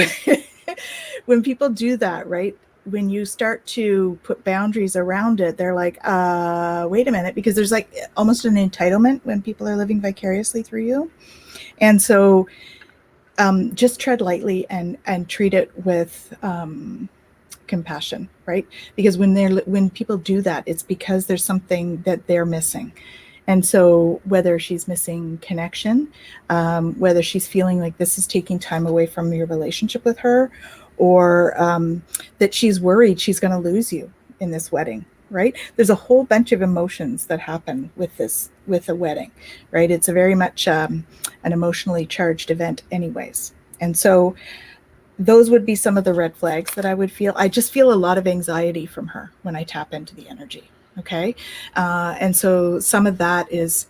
when people do that, right, when you start to put boundaries around it, they're like, wait a minute, because there's like almost an entitlement when people are living vicariously through you. And so just tread lightly and treat it with compassion, right? Because when people do that, it's because there's something that they're missing. And so whether she's missing connection, whether she's feeling like this is taking time away from your relationship with her, or that she's worried she's going to lose you in this wedding, right? There's a whole bunch of emotions that happen with a wedding, right? It's a very much an emotionally charged event anyways. And so those would be some of the red flags that I would feel. I just feel a lot of anxiety from her when I tap into the energy. Okay. And so some of that is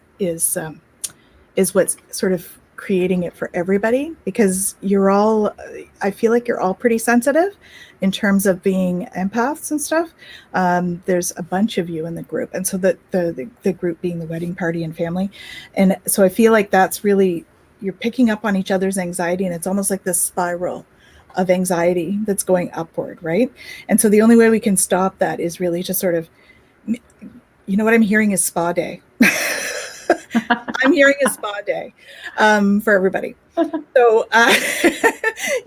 what's sort of creating it for everybody, because I feel like you're all pretty sensitive in terms of being empaths and stuff. There's a bunch of you in the group. And so the group being the wedding party and family. And so I feel like that's really, you're picking up on each other's anxiety, and it's almost like this spiral of anxiety that's going upward. Right. And so the only way we can stop that is really to sort of, you know, what I'm hearing is spa day. I'm hearing a spa day for everybody. So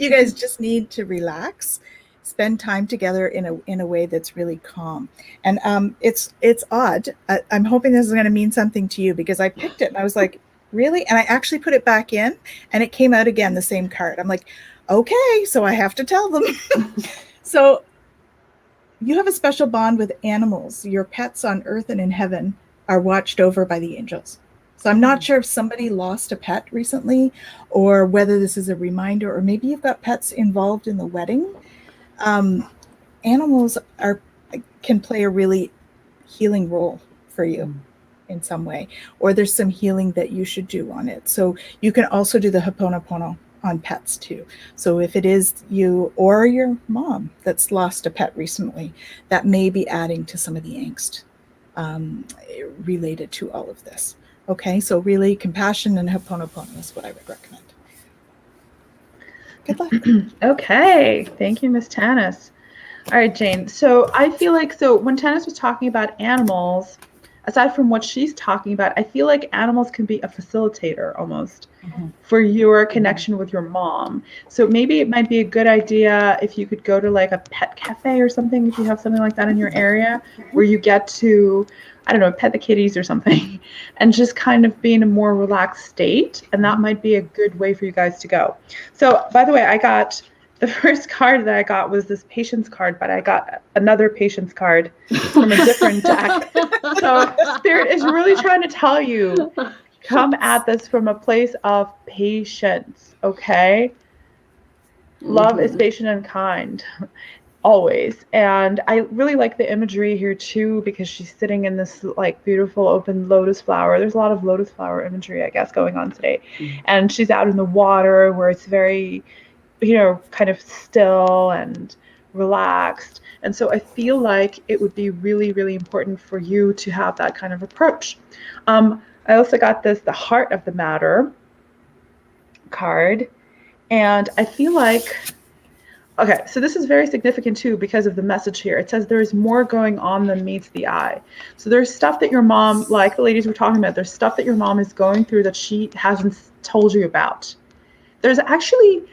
you guys just need to relax, spend time together in a way that's really calm. And it's odd. I'm hoping this is going to mean something to you, because I picked it and I was like, really? And I actually put it back in and it came out again, the same card. I'm like, okay, so I have to tell them. So you have a special bond with animals. Your pets on earth and in heaven are watched over by the angels. So I'm not sure if somebody lost a pet recently, or whether this is a reminder, or maybe you've got pets involved in the wedding. Animals can play a really healing role for you in some way, or there's some healing that you should do on it. So you can also do the Ho'oponopono on pets too. So if it is you or your mom that's lost a pet recently, that may be adding to some of the angst related to all of this. Okay, so really compassion and Ho'oponopono is what I would recommend. Good luck. Okay, thank you, Miss Tanys. All right, Jane. So I feel like, when Tanys was talking about animals, aside from what she's talking about, I feel like animals can be a facilitator almost for your connection with your mom. So maybe it might be a good idea if you could go to like a pet cafe or something, if you have something like that in your area, where you get to, I don't know, pet the kitties or something, and just kind of be in a more relaxed state. And that might be a good way for you guys to go. So by the way, the first card that I got was this patience card, but I got another patience card from a different deck. So Spirit is really trying to tell you, come at this from a place of patience, okay? Love is patient and kind, always. And I really like the imagery here too, because she's sitting in this like beautiful open lotus flower. There's a lot of lotus flower imagery, I guess, going on today. And she's out in the water where it's very, you know, kind of still and relaxed. And so I feel like it would be really, really important for you to have that kind of approach. I also got the heart of the matter card. And I feel like, okay, so this is very significant too because of the message here. It says there's more going on than meets the eye. So there's stuff that your mom, like the ladies were talking about, there's stuff that your mom is going through that she hasn't told you about. There's actually,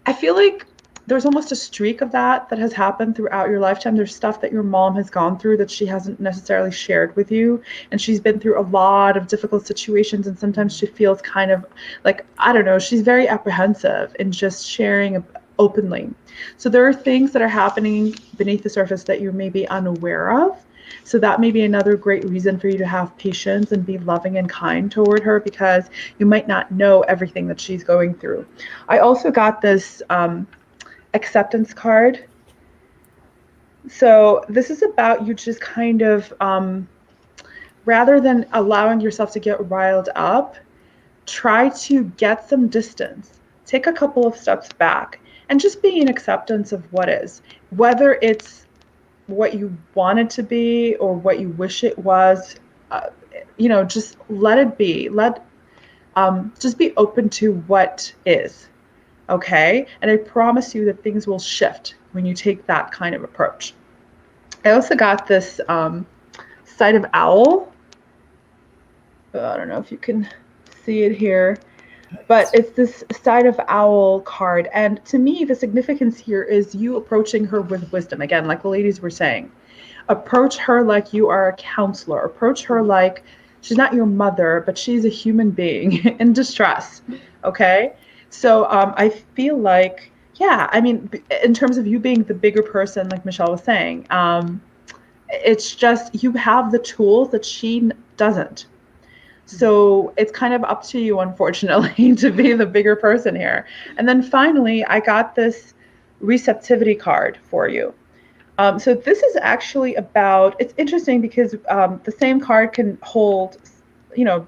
I feel like there's almost a streak of that has happened throughout your lifetime. There's stuff that your mom has gone through that she hasn't necessarily shared with you. And she's been through a lot of difficult situations. And sometimes she feels kind of like, I don't know, she's very apprehensive in just sharing openly. So there are things that are happening beneath the surface that you may be unaware of. So that may be another great reason for you to have patience and be loving and kind toward her, because you might not know everything that she's going through. I also got this acceptance card, So this is about you just kind of, rather than allowing yourself to get riled up, try to get some distance. Take a couple of steps back and just be in acceptance of what is. Whether it's what you want it to be or what you wish it was, just let it be. Just be open to what is. Okay? And I promise you that things will shift when you take that kind of approach. I also got this side of owl. I don't know if you can see it here, but it's this side of owl card. And to me, the significance here is you approaching her with wisdom. Again, like the ladies were saying, approach her like you are a counselor. Approach her like she's not your mother, but she's a human being in distress. Okay? So I feel like, yeah, I mean, in terms of you being the bigger person, like Michelle was saying, it's just you have the tools that she doesn't. So it's kind of up to you, unfortunately, to be the bigger person here. And then finally, I got this receptivity card for you. So this is actually about, it's interesting because the same card can hold,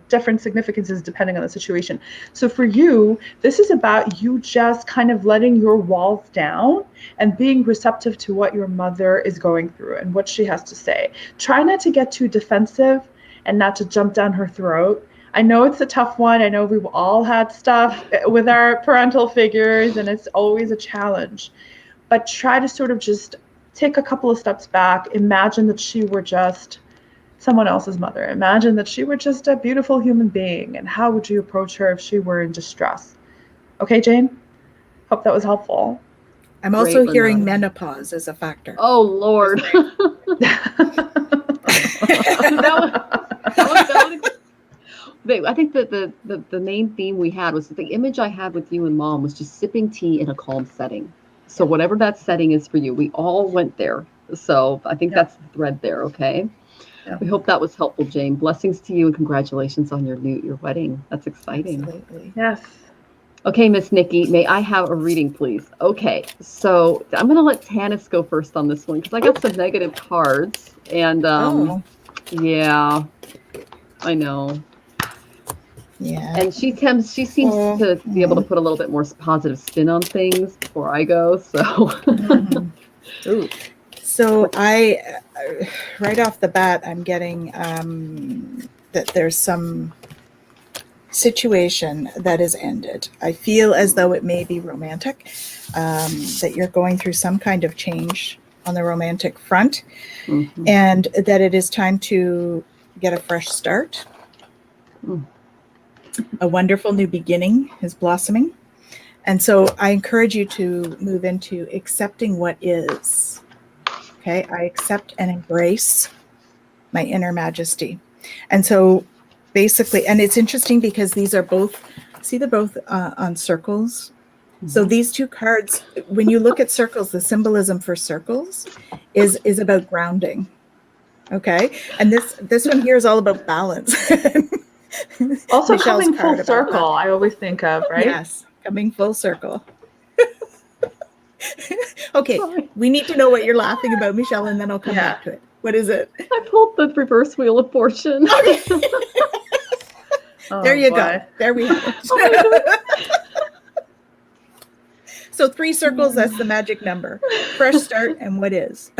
different significances depending on the situation. So for you, this is about you just kind of letting your walls down and being receptive to what your mother is going through and what she has to say. Try not to get too defensive and not to jump down her throat. I know it's a tough one. I know we've all had stuff with our parental figures, and it's always a challenge. But try to sort of just take a couple of steps back. Imagine that she were just someone else's mother. Imagine that she were just a beautiful human being. And how would you approach her if she were in distress? Okay, Jane? Hope that was helpful. I'm also hearing menopause as a factor. Oh, Lord. I think that the main theme we had was that the image I had with you and Mom was just sipping tea in a calm setting. So whatever that setting is for you, we all went there. So I think that's the thread there. Okay. Yeah. We hope that was helpful, Jane. Blessings to you and congratulations on your wedding. That's exciting. Absolutely. Yes. Okay, Miss Nikki, may I have a reading, please? Okay, so I'm going to let Tanys go first on this one because I got some negative cards. And yeah, I know. Yeah. And she seems to be able to put a little bit more positive spin on things before I go. So, Ooh. So I, right off the bat, I'm getting that there's some situation that is ended. I feel as though it may be romantic, that you're going through some kind of change on the romantic front, and that it is time to get a fresh start. A wonderful new beginning is blossoming. And so I encourage you to move into accepting what is. Okay, I accept and embrace my inner majesty. And so basically, and it's interesting because these are both, see, they're both on circles. So these two cards, when you look at circles, the symbolism for circles is about grounding. Okay, and this one here is all about balance. Also Michelle's coming full circle, I always think of, right? Yes, coming full circle. Okay, we need to know what you're laughing about, Michelle, and then I'll come back to it. What is it? I pulled the reverse wheel of fortune. Okay. There you boy. go. There we have it. So 3 circles, that's the magic number. Fresh start and what is.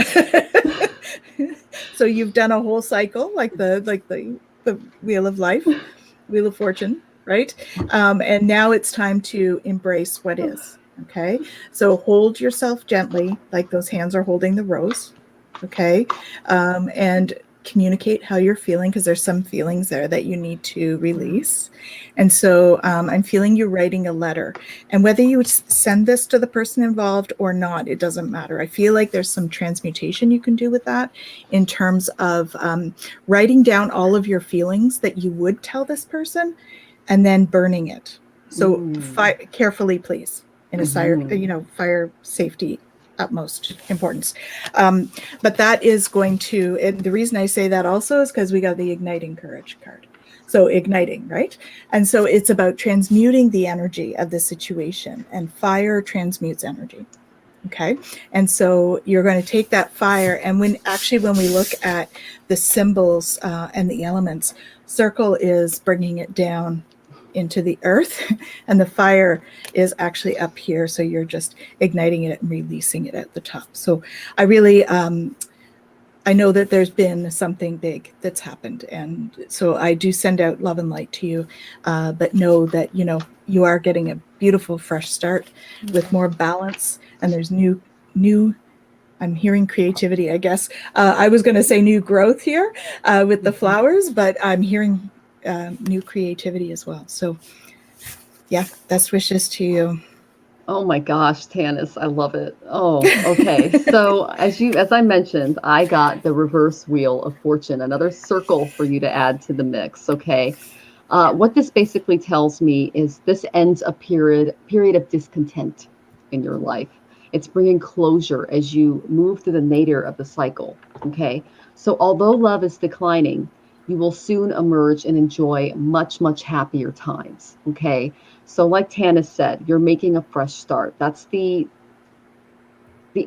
So you've done a whole cycle, like the wheel of life, wheel of fortune, right? And now it's time to embrace what is. Okay, so hold yourself gently, like those hands are holding the rose. Okay, and communicate how you're feeling, because there's some feelings there that you need to release. And so I'm feeling you writing a letter, and whether you send this to the person involved or not, it doesn't matter. I feel like there's some transmutation you can do with that in terms of writing down all of your feelings that you would tell this person and then burning it. So carefully, please, in a fire safety utmost importance. But that is going to, and the reason I say that also is because we got the igniting courage card. So igniting, right? And so it's about transmuting the energy of the situation, and fire transmutes energy. Okay. And so you're going to take that fire. And when we look at the symbols and the elements, circle is bringing it down into the earth, and the fire is actually up here. So you're just igniting it and releasing it at the top. So I really, I know that there's been something big that's happened. And so I do send out love and light to you, but know that, you are getting a beautiful, fresh start with more balance. And there's new, I'm hearing creativity, I guess. I was going to say new growth here with the flowers, but I'm hearing new creativity as well. So yeah, best wishes to you. Oh my gosh, Tanys, I love it. Oh, okay. So as I mentioned, I got the reverse wheel of fortune, another circle for you to add to the mix. Okay. What this basically tells me is this ends a period of discontent in your life. It's bringing closure as you move through the nadir of the cycle. Okay. So although love is declining, you will soon emerge and enjoy much, much happier times. Okay. So like Tanys said, you're making a fresh start. That's the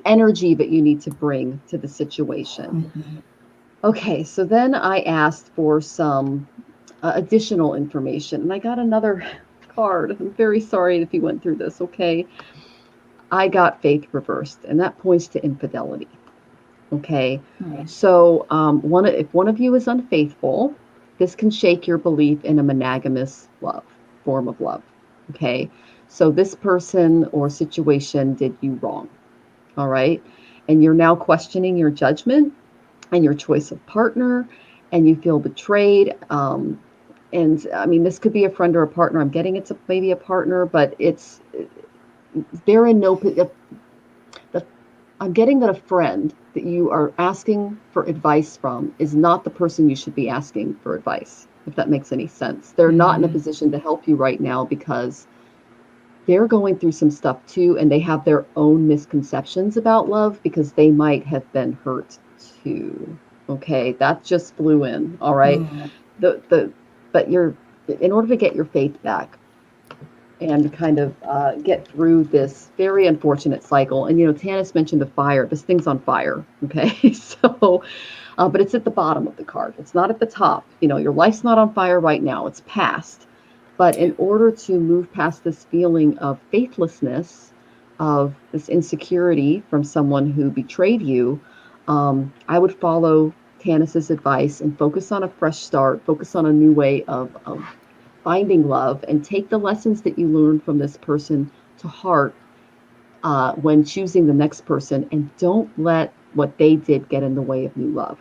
energy that you need to bring to the situation. Mm-hmm. Okay, so then I asked for some additional information, and I got another card. I'm very sorry if you went through this, okay? I got faith reversed, and that points to infidelity. Okay, so if one of you is unfaithful, this can shake your belief in a monogamous form of love. Okay, so this person or situation did you wrong. All right, and you're now questioning your judgment and your choice of partner, and you feel betrayed. And I mean, this could be a friend or a partner. I'm getting it's maybe a partner, but they're in no. I'm getting that a friend that you are asking for advice from is not the person you should be asking for advice, if that makes any sense. They're not in a position to help you right now because they're going through some stuff too, and they have their own misconceptions about love because they might have been hurt too. Okay, that just flew in. All right. But in order to get your faith back and kind of get through this very unfortunate cycle. And, Tanys mentioned the fire. This thing's on fire, okay? So, but it's at the bottom of the card. It's not at the top. Your life's not on fire right now. It's past. But in order to move past this feeling of faithlessness, of this insecurity from someone who betrayed you, I would follow Tanys's advice and focus on a fresh start, focus on a new way of finding love, and take the lessons that you learned from this person to heart when choosing the next person, and don't let what they did get in the way of new love.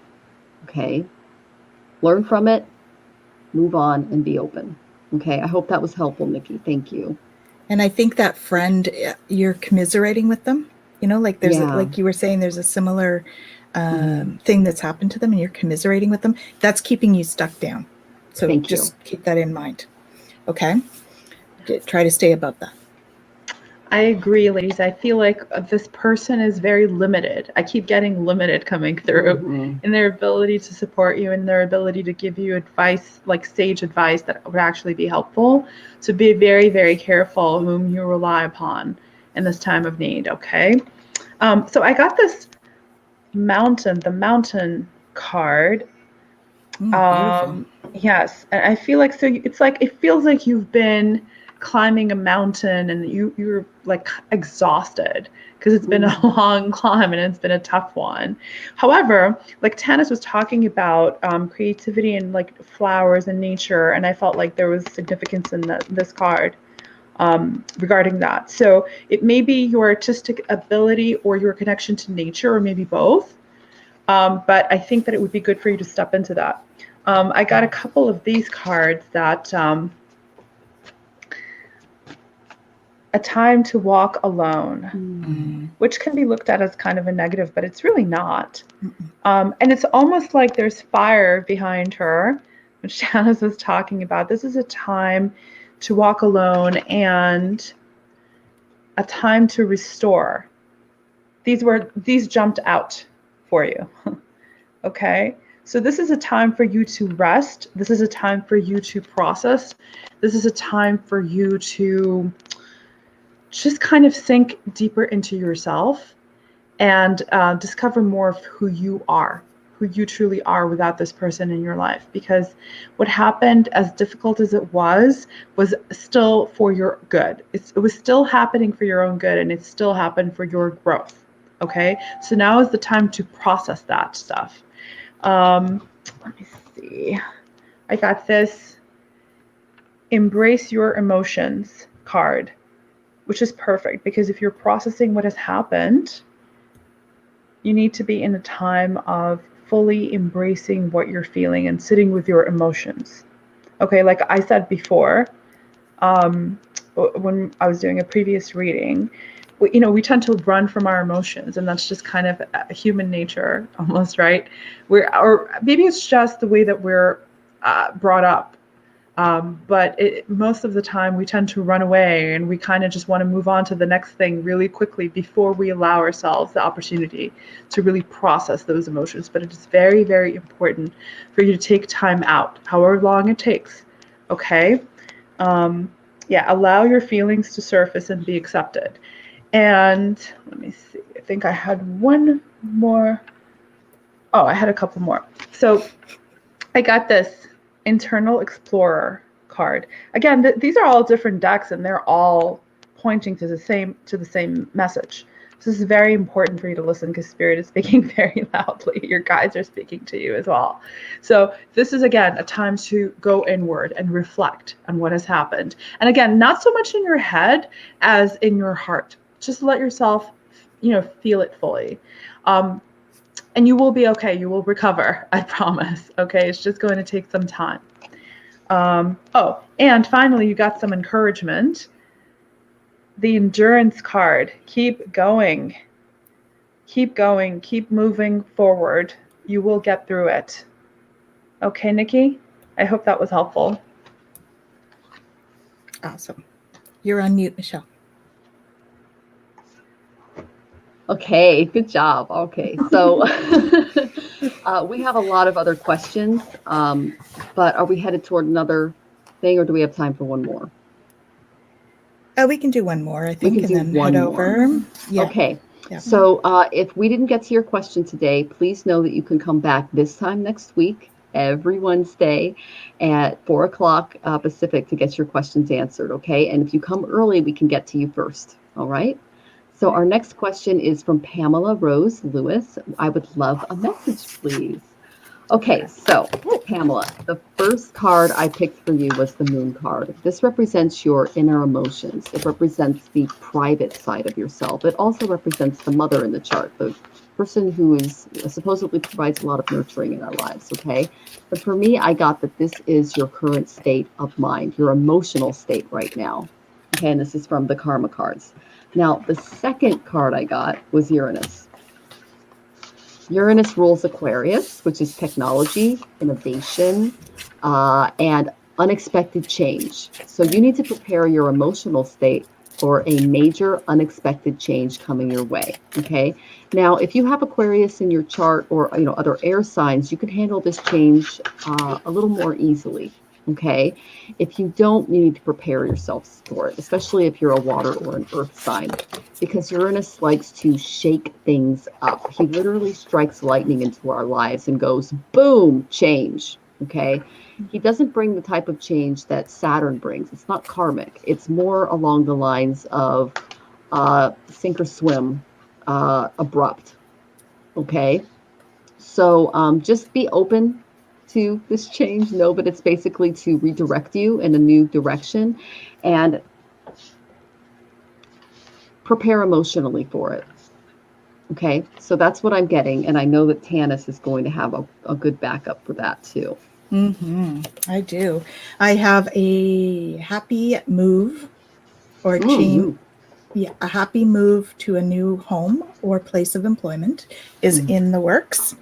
Okay? Learn from it, move on, and be open. Okay? I hope that was helpful, Nikki. Thank you. And I think that friend, you're commiserating with them. Like there's like you were saying, there's a similar thing that's happened to them, and you're commiserating with them. That's keeping you stuck down. So just keep that in mind. Okay. Try to stay above that. I agree, ladies. I feel like this person is very limited. I keep getting limited coming through in their ability to support you and their ability to give you advice, like sage advice that would actually be helpful. So be very, very careful whom you rely upon in this time of need. Okay. So I got this the mountain card. Yes, and I feel like it feels like you've been climbing a mountain and you're like exhausted because it's been a long climb and it's been a tough one. However, like Tanys was talking about creativity and like flowers and nature, and I felt like there was significance in this card regarding that. So it may be your artistic ability or your connection to nature, or maybe both. But I think that it would be good for you to step into that. I got a couple of these cards that a time to walk alone, which can be looked at as kind of a negative, but it's really not. And it's almost like there's fire behind her, which Tanys was talking about. This is a time to walk alone and a time to restore. These jumped out for you. Okay. So this is a time for you to rest. This is a time for you to process. This is a time for you to just kind of sink deeper into yourself and discover more of who you are, who you truly are without this person in your life. Because what happened, as difficult as it was still for your good. It was still happening for your own good, and it still happened for your growth. Okay, so now is the time to process that stuff. Let me see. I got this Embrace Your Emotions card, which is perfect, because if you're processing what has happened, you need to be in a time of fully embracing what you're feeling and sitting with your emotions. Okay, like I said before, when I was doing a previous reading, we tend to run from our emotions, and that's just kind of a human nature almost, right? Or maybe it's just the way that we're brought up. But most of the time we tend to run away, and we kind of just want to move on to the next thing really quickly before we allow ourselves the opportunity to really process those emotions. But it is very, very important for you to take time out, however long it takes. Okay? Allow your feelings to surface and be accepted. And let me see, I think I had one more. Oh, I had a couple more. So I got this Internal Explorer card. Again, these are all different decks, and they're all pointing to the same message. So this is very important for you to listen, because Spirit is speaking very loudly. Your guides are speaking to you as well. So this is, again, a time to go inward and reflect on what has happened. And again, not so much in your head as in your heart. Just let yourself, feel it fully. And you will be okay. You will recover. I promise. Okay. It's just going to take some time. And finally, you got some encouragement. The Endurance card. Keep going. Keep going. Keep moving forward. You will get through it. Okay, Nikki? I hope that was helpful. Awesome. You're on mute, Michelle. Okay, good job. Okay, so we have a lot of other questions, but are we headed toward another thing, or do we have time for one more? We can do one more, I think, and then head over. Yeah. Okay. Yeah. So if we didn't get to your question today, please know that you can come back this time next week, every Wednesday at 4 o'clock Pacific, to get your questions answered. Okay. And if you come early, we can get to you first. All right. So our next question is from Pamela Rose Lewis. I would love a message, please. Okay, so Pamela, the first card I picked for you was the Moon card. This represents your inner emotions. It represents the private side of yourself. It also represents the mother in the chart, the person who is supposedly provides a lot of nurturing in our lives, okay? But for me, I got that this is your current state of mind, your emotional state right now. Okay, and this is from the Karma cards. Now, the second card I got was Uranus. Uranus rules Aquarius, which is technology, innovation, and unexpected change. So you need to prepare your emotional state for a major unexpected change coming your way. Okay. Now, if you have Aquarius in your chart, or other air signs, you can handle this change a little more easily. Okay. If you don't, you need to prepare yourself for it, especially if you're a water or an earth sign, because Uranus likes to shake things up. He literally strikes lightning into our lives and goes, boom, change. Okay. He doesn't bring the type of change that Saturn brings. It's not karmic. It's more along the lines of sink or swim, abrupt. Okay. So just be open to this change. Know that it's basically to redirect you in a new direction, and prepare emotionally for it. Okay, so that's what I'm getting, and I know that Tanys is going to have a good backup for that too. I do. I have a happy move or change. Yeah, a happy move to a new home or place of employment is in the works.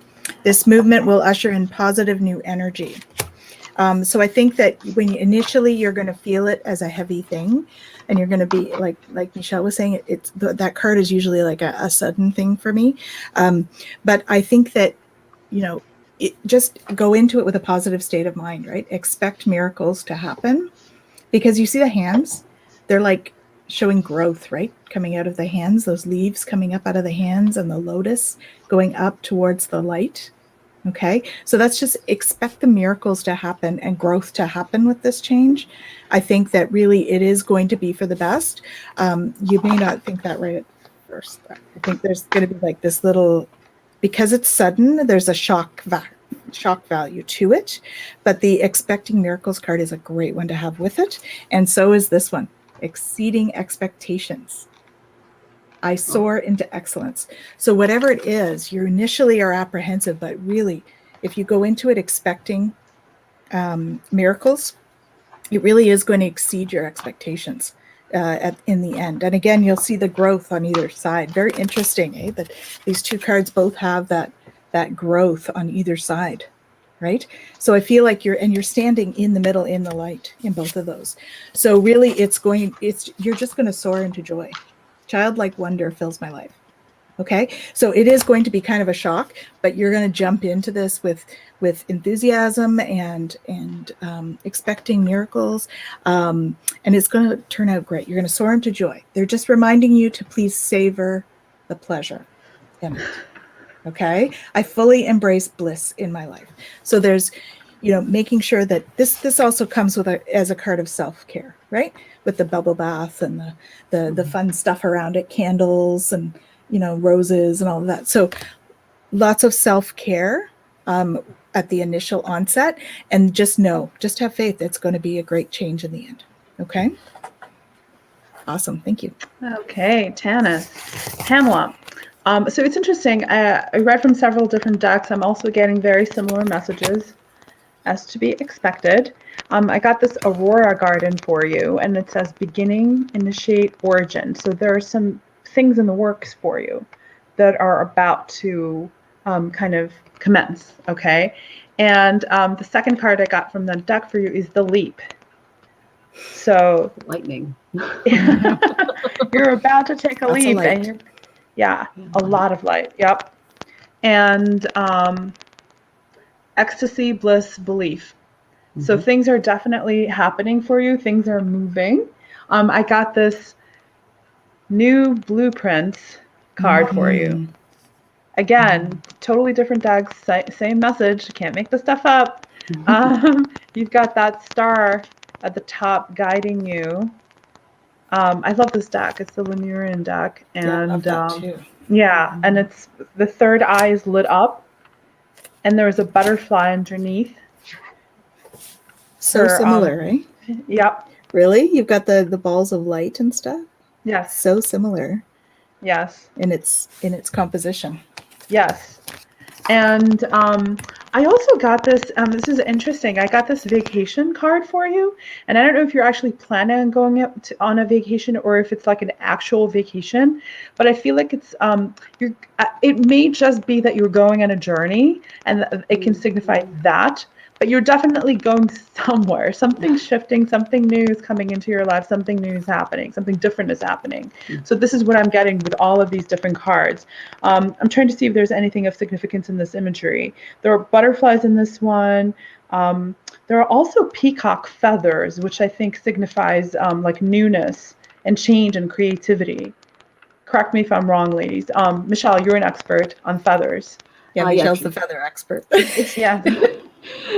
This movement will usher in positive new energy. So I think that when initially you're going to feel it as a heavy thing, and you're going to be like Michelle was saying, that card is usually like a sudden thing for me. But I think that, just go into it with a positive state of mind, right? Expect miracles to happen, because you see the hands, they're like showing growth, right? Coming out of the hands, those leaves coming up out of the hands, and the lotus going up towards the light. Okay, so that's just expect the miracles to happen and growth to happen with this change. I think that really it is going to be for the best. You may not think that right at first. I think there's going to be like this little, because it's sudden, there's a shock value to it. But the expecting miracles card is a great one to have with it. And so is this one, exceeding expectations. I soar into excellence. So whatever it is, you initially are apprehensive, but really, if you go into it expecting miracles, it really is going to exceed your expectations in the end. And again, you'll see the growth on either side. Very interesting, eh? That these two cards both have that growth on either side, right? So I feel like you're standing in the middle in the light in both of those. So really, you're just going to soar into joy. Childlike wonder fills my life. Okay, so it is going to be kind of a shock, but you're going to jump into this with enthusiasm and expecting miracles, and it's going to turn out great. You're going to soar into joy. They're just reminding you to please savor the pleasure in it. Okay, I fully embrace bliss in my life. So there's, making sure that this also comes with as a card of self-care, right? With the bubble bath and the fun stuff around it, candles and roses and all of that. So lots of self-care at the initial onset, and just have faith. It's going to be a great change in the end. Okay. Awesome. Thank you. Okay, Tanys. Pamela. So it's interesting. I read from several different decks. I'm also getting very similar messages as to be expected. I got this Aurora Garden for you, and it says beginning, initiate, origin. So there are some things in the works for you that are about to kind of commence, okay? And the second card I got from the deck for you is the leap. So lightning. You're about to take a Lots of leap, light. and a lot of light. Yep. And ecstasy, bliss, belief. So things are definitely happening for you. Things are moving. I got this new blueprints card for you. Again, totally different decks, same message. Can't make this stuff up. You've got that star at the top guiding you. I love this deck. It's the Lemurian deck, and I love that too. and it's the third eye is lit up, and there's a butterfly underneath. So similar, right? Yep. Really? You've got the balls of light and stuff? Yes. So similar. Yes. In its composition. Yes. And I also got this, this is interesting. I got this vacation card for you. And I don't know if you're actually planning on going on a vacation or if it's like an actual vacation. But I feel like it's, it may just be that you're going on a journey, and it can signify that. But you're definitely going somewhere. Something's shifting, something new is coming into your life, something new is happening, something different is happening. So this is what I'm getting with all of these different cards. I'm trying to see if there's anything of significance in this imagery. There are butterflies in this one. There are also peacock feathers, which I think signifies like newness and change and creativity. Correct me if I'm wrong, ladies. Michelle, you're an expert on feathers. Yeah, Michelle's the feather expert. Yeah.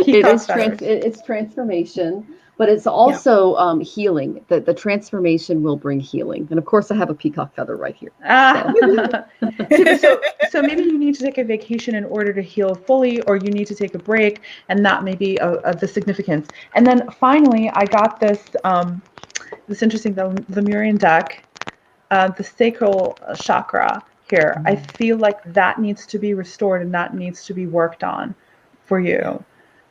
It's transformation, but it's also healing. The transformation will bring healing, and of course I have a peacock feather right here. So maybe you need to take a vacation in order to heal fully, or you need to take a break, and that may be the significance. And then finally I got this this interesting Lemurian deck, the sacral chakra here. I feel like that needs to be restored, and that needs to be worked on for you.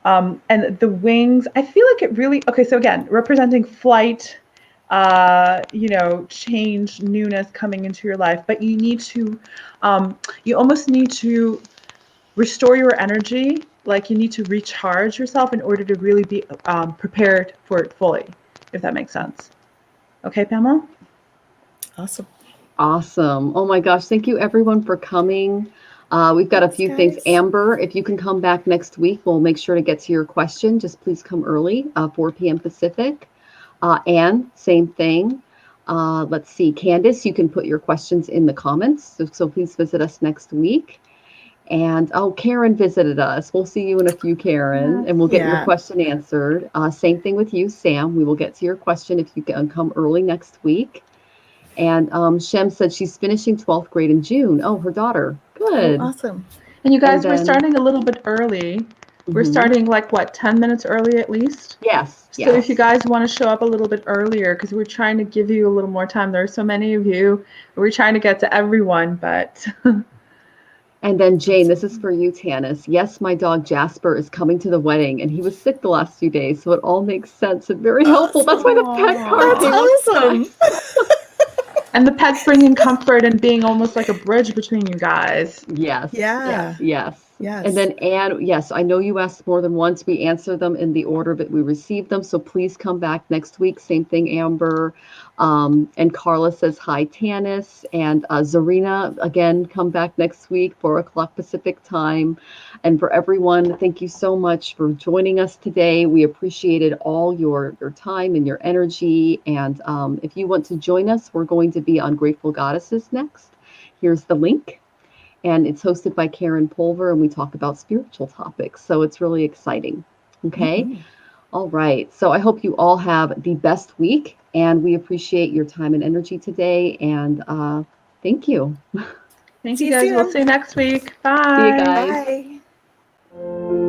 And the wings, I feel like it really, okay, so again, representing flight, change, newness coming into your life, but you need to, you almost need to restore your energy, like you need to recharge yourself in order to really be prepared for it fully, if that makes sense. Okay, Pamela? Awesome. Oh my gosh, thank you everyone for coming. We've got a few things. Amber, if you can come back next week, we'll make sure to get to your question. Just please come early, 4 p.m. Pacific. Anne, same thing. Let's see, Candace, you can put your questions in the comments. So please visit us next week. And Karen visited us. We'll see you in a few, Karen, and we'll get your Yeah. question answered. Same thing with you, Sam. We will get to your question if you can come early next week. And Shem said she's finishing 12th grade in June. Oh, her daughter. Good. Oh, awesome. And you guys, And we're then- starting a little bit early. We're starting like what, 10 minutes early at least? Yes. So if you guys want to show up a little bit earlier, because we're trying to give you a little more time. There are so many of you. We're trying to get to everyone, but. And then Jane, this is for you, Tanys. Yes, my dog Jasper is coming to the wedding, and he was sick the last few days, so it all makes sense and very helpful. That's why the pet card came up Awesome. And the pet's bringing comfort and being almost like a bridge between you guys. Yes. Yeah. Yes. Yes. And then Anne, yes, I know you asked more than once. We answer them in the order that we received them. So please come back next week. Same thing, Amber. And Carla says, hi, Tanys. And Zarina, again, come back next week, 4 o'clock Pacific time. And for everyone, thank you so much for joining us today. We appreciated all your time and your energy. And if you want to join us, we're going to be on Grateful Goddesses next. Here's the link. And it's hosted by Karen Pulver, and we talk about spiritual topics. So it's really exciting. Okay. Mhm. All right. So I hope you all have the best week, and we appreciate your time and energy today. And thank you. Thank See you you guys. soon. We'll see you next week. Bye. See you guys. Bye.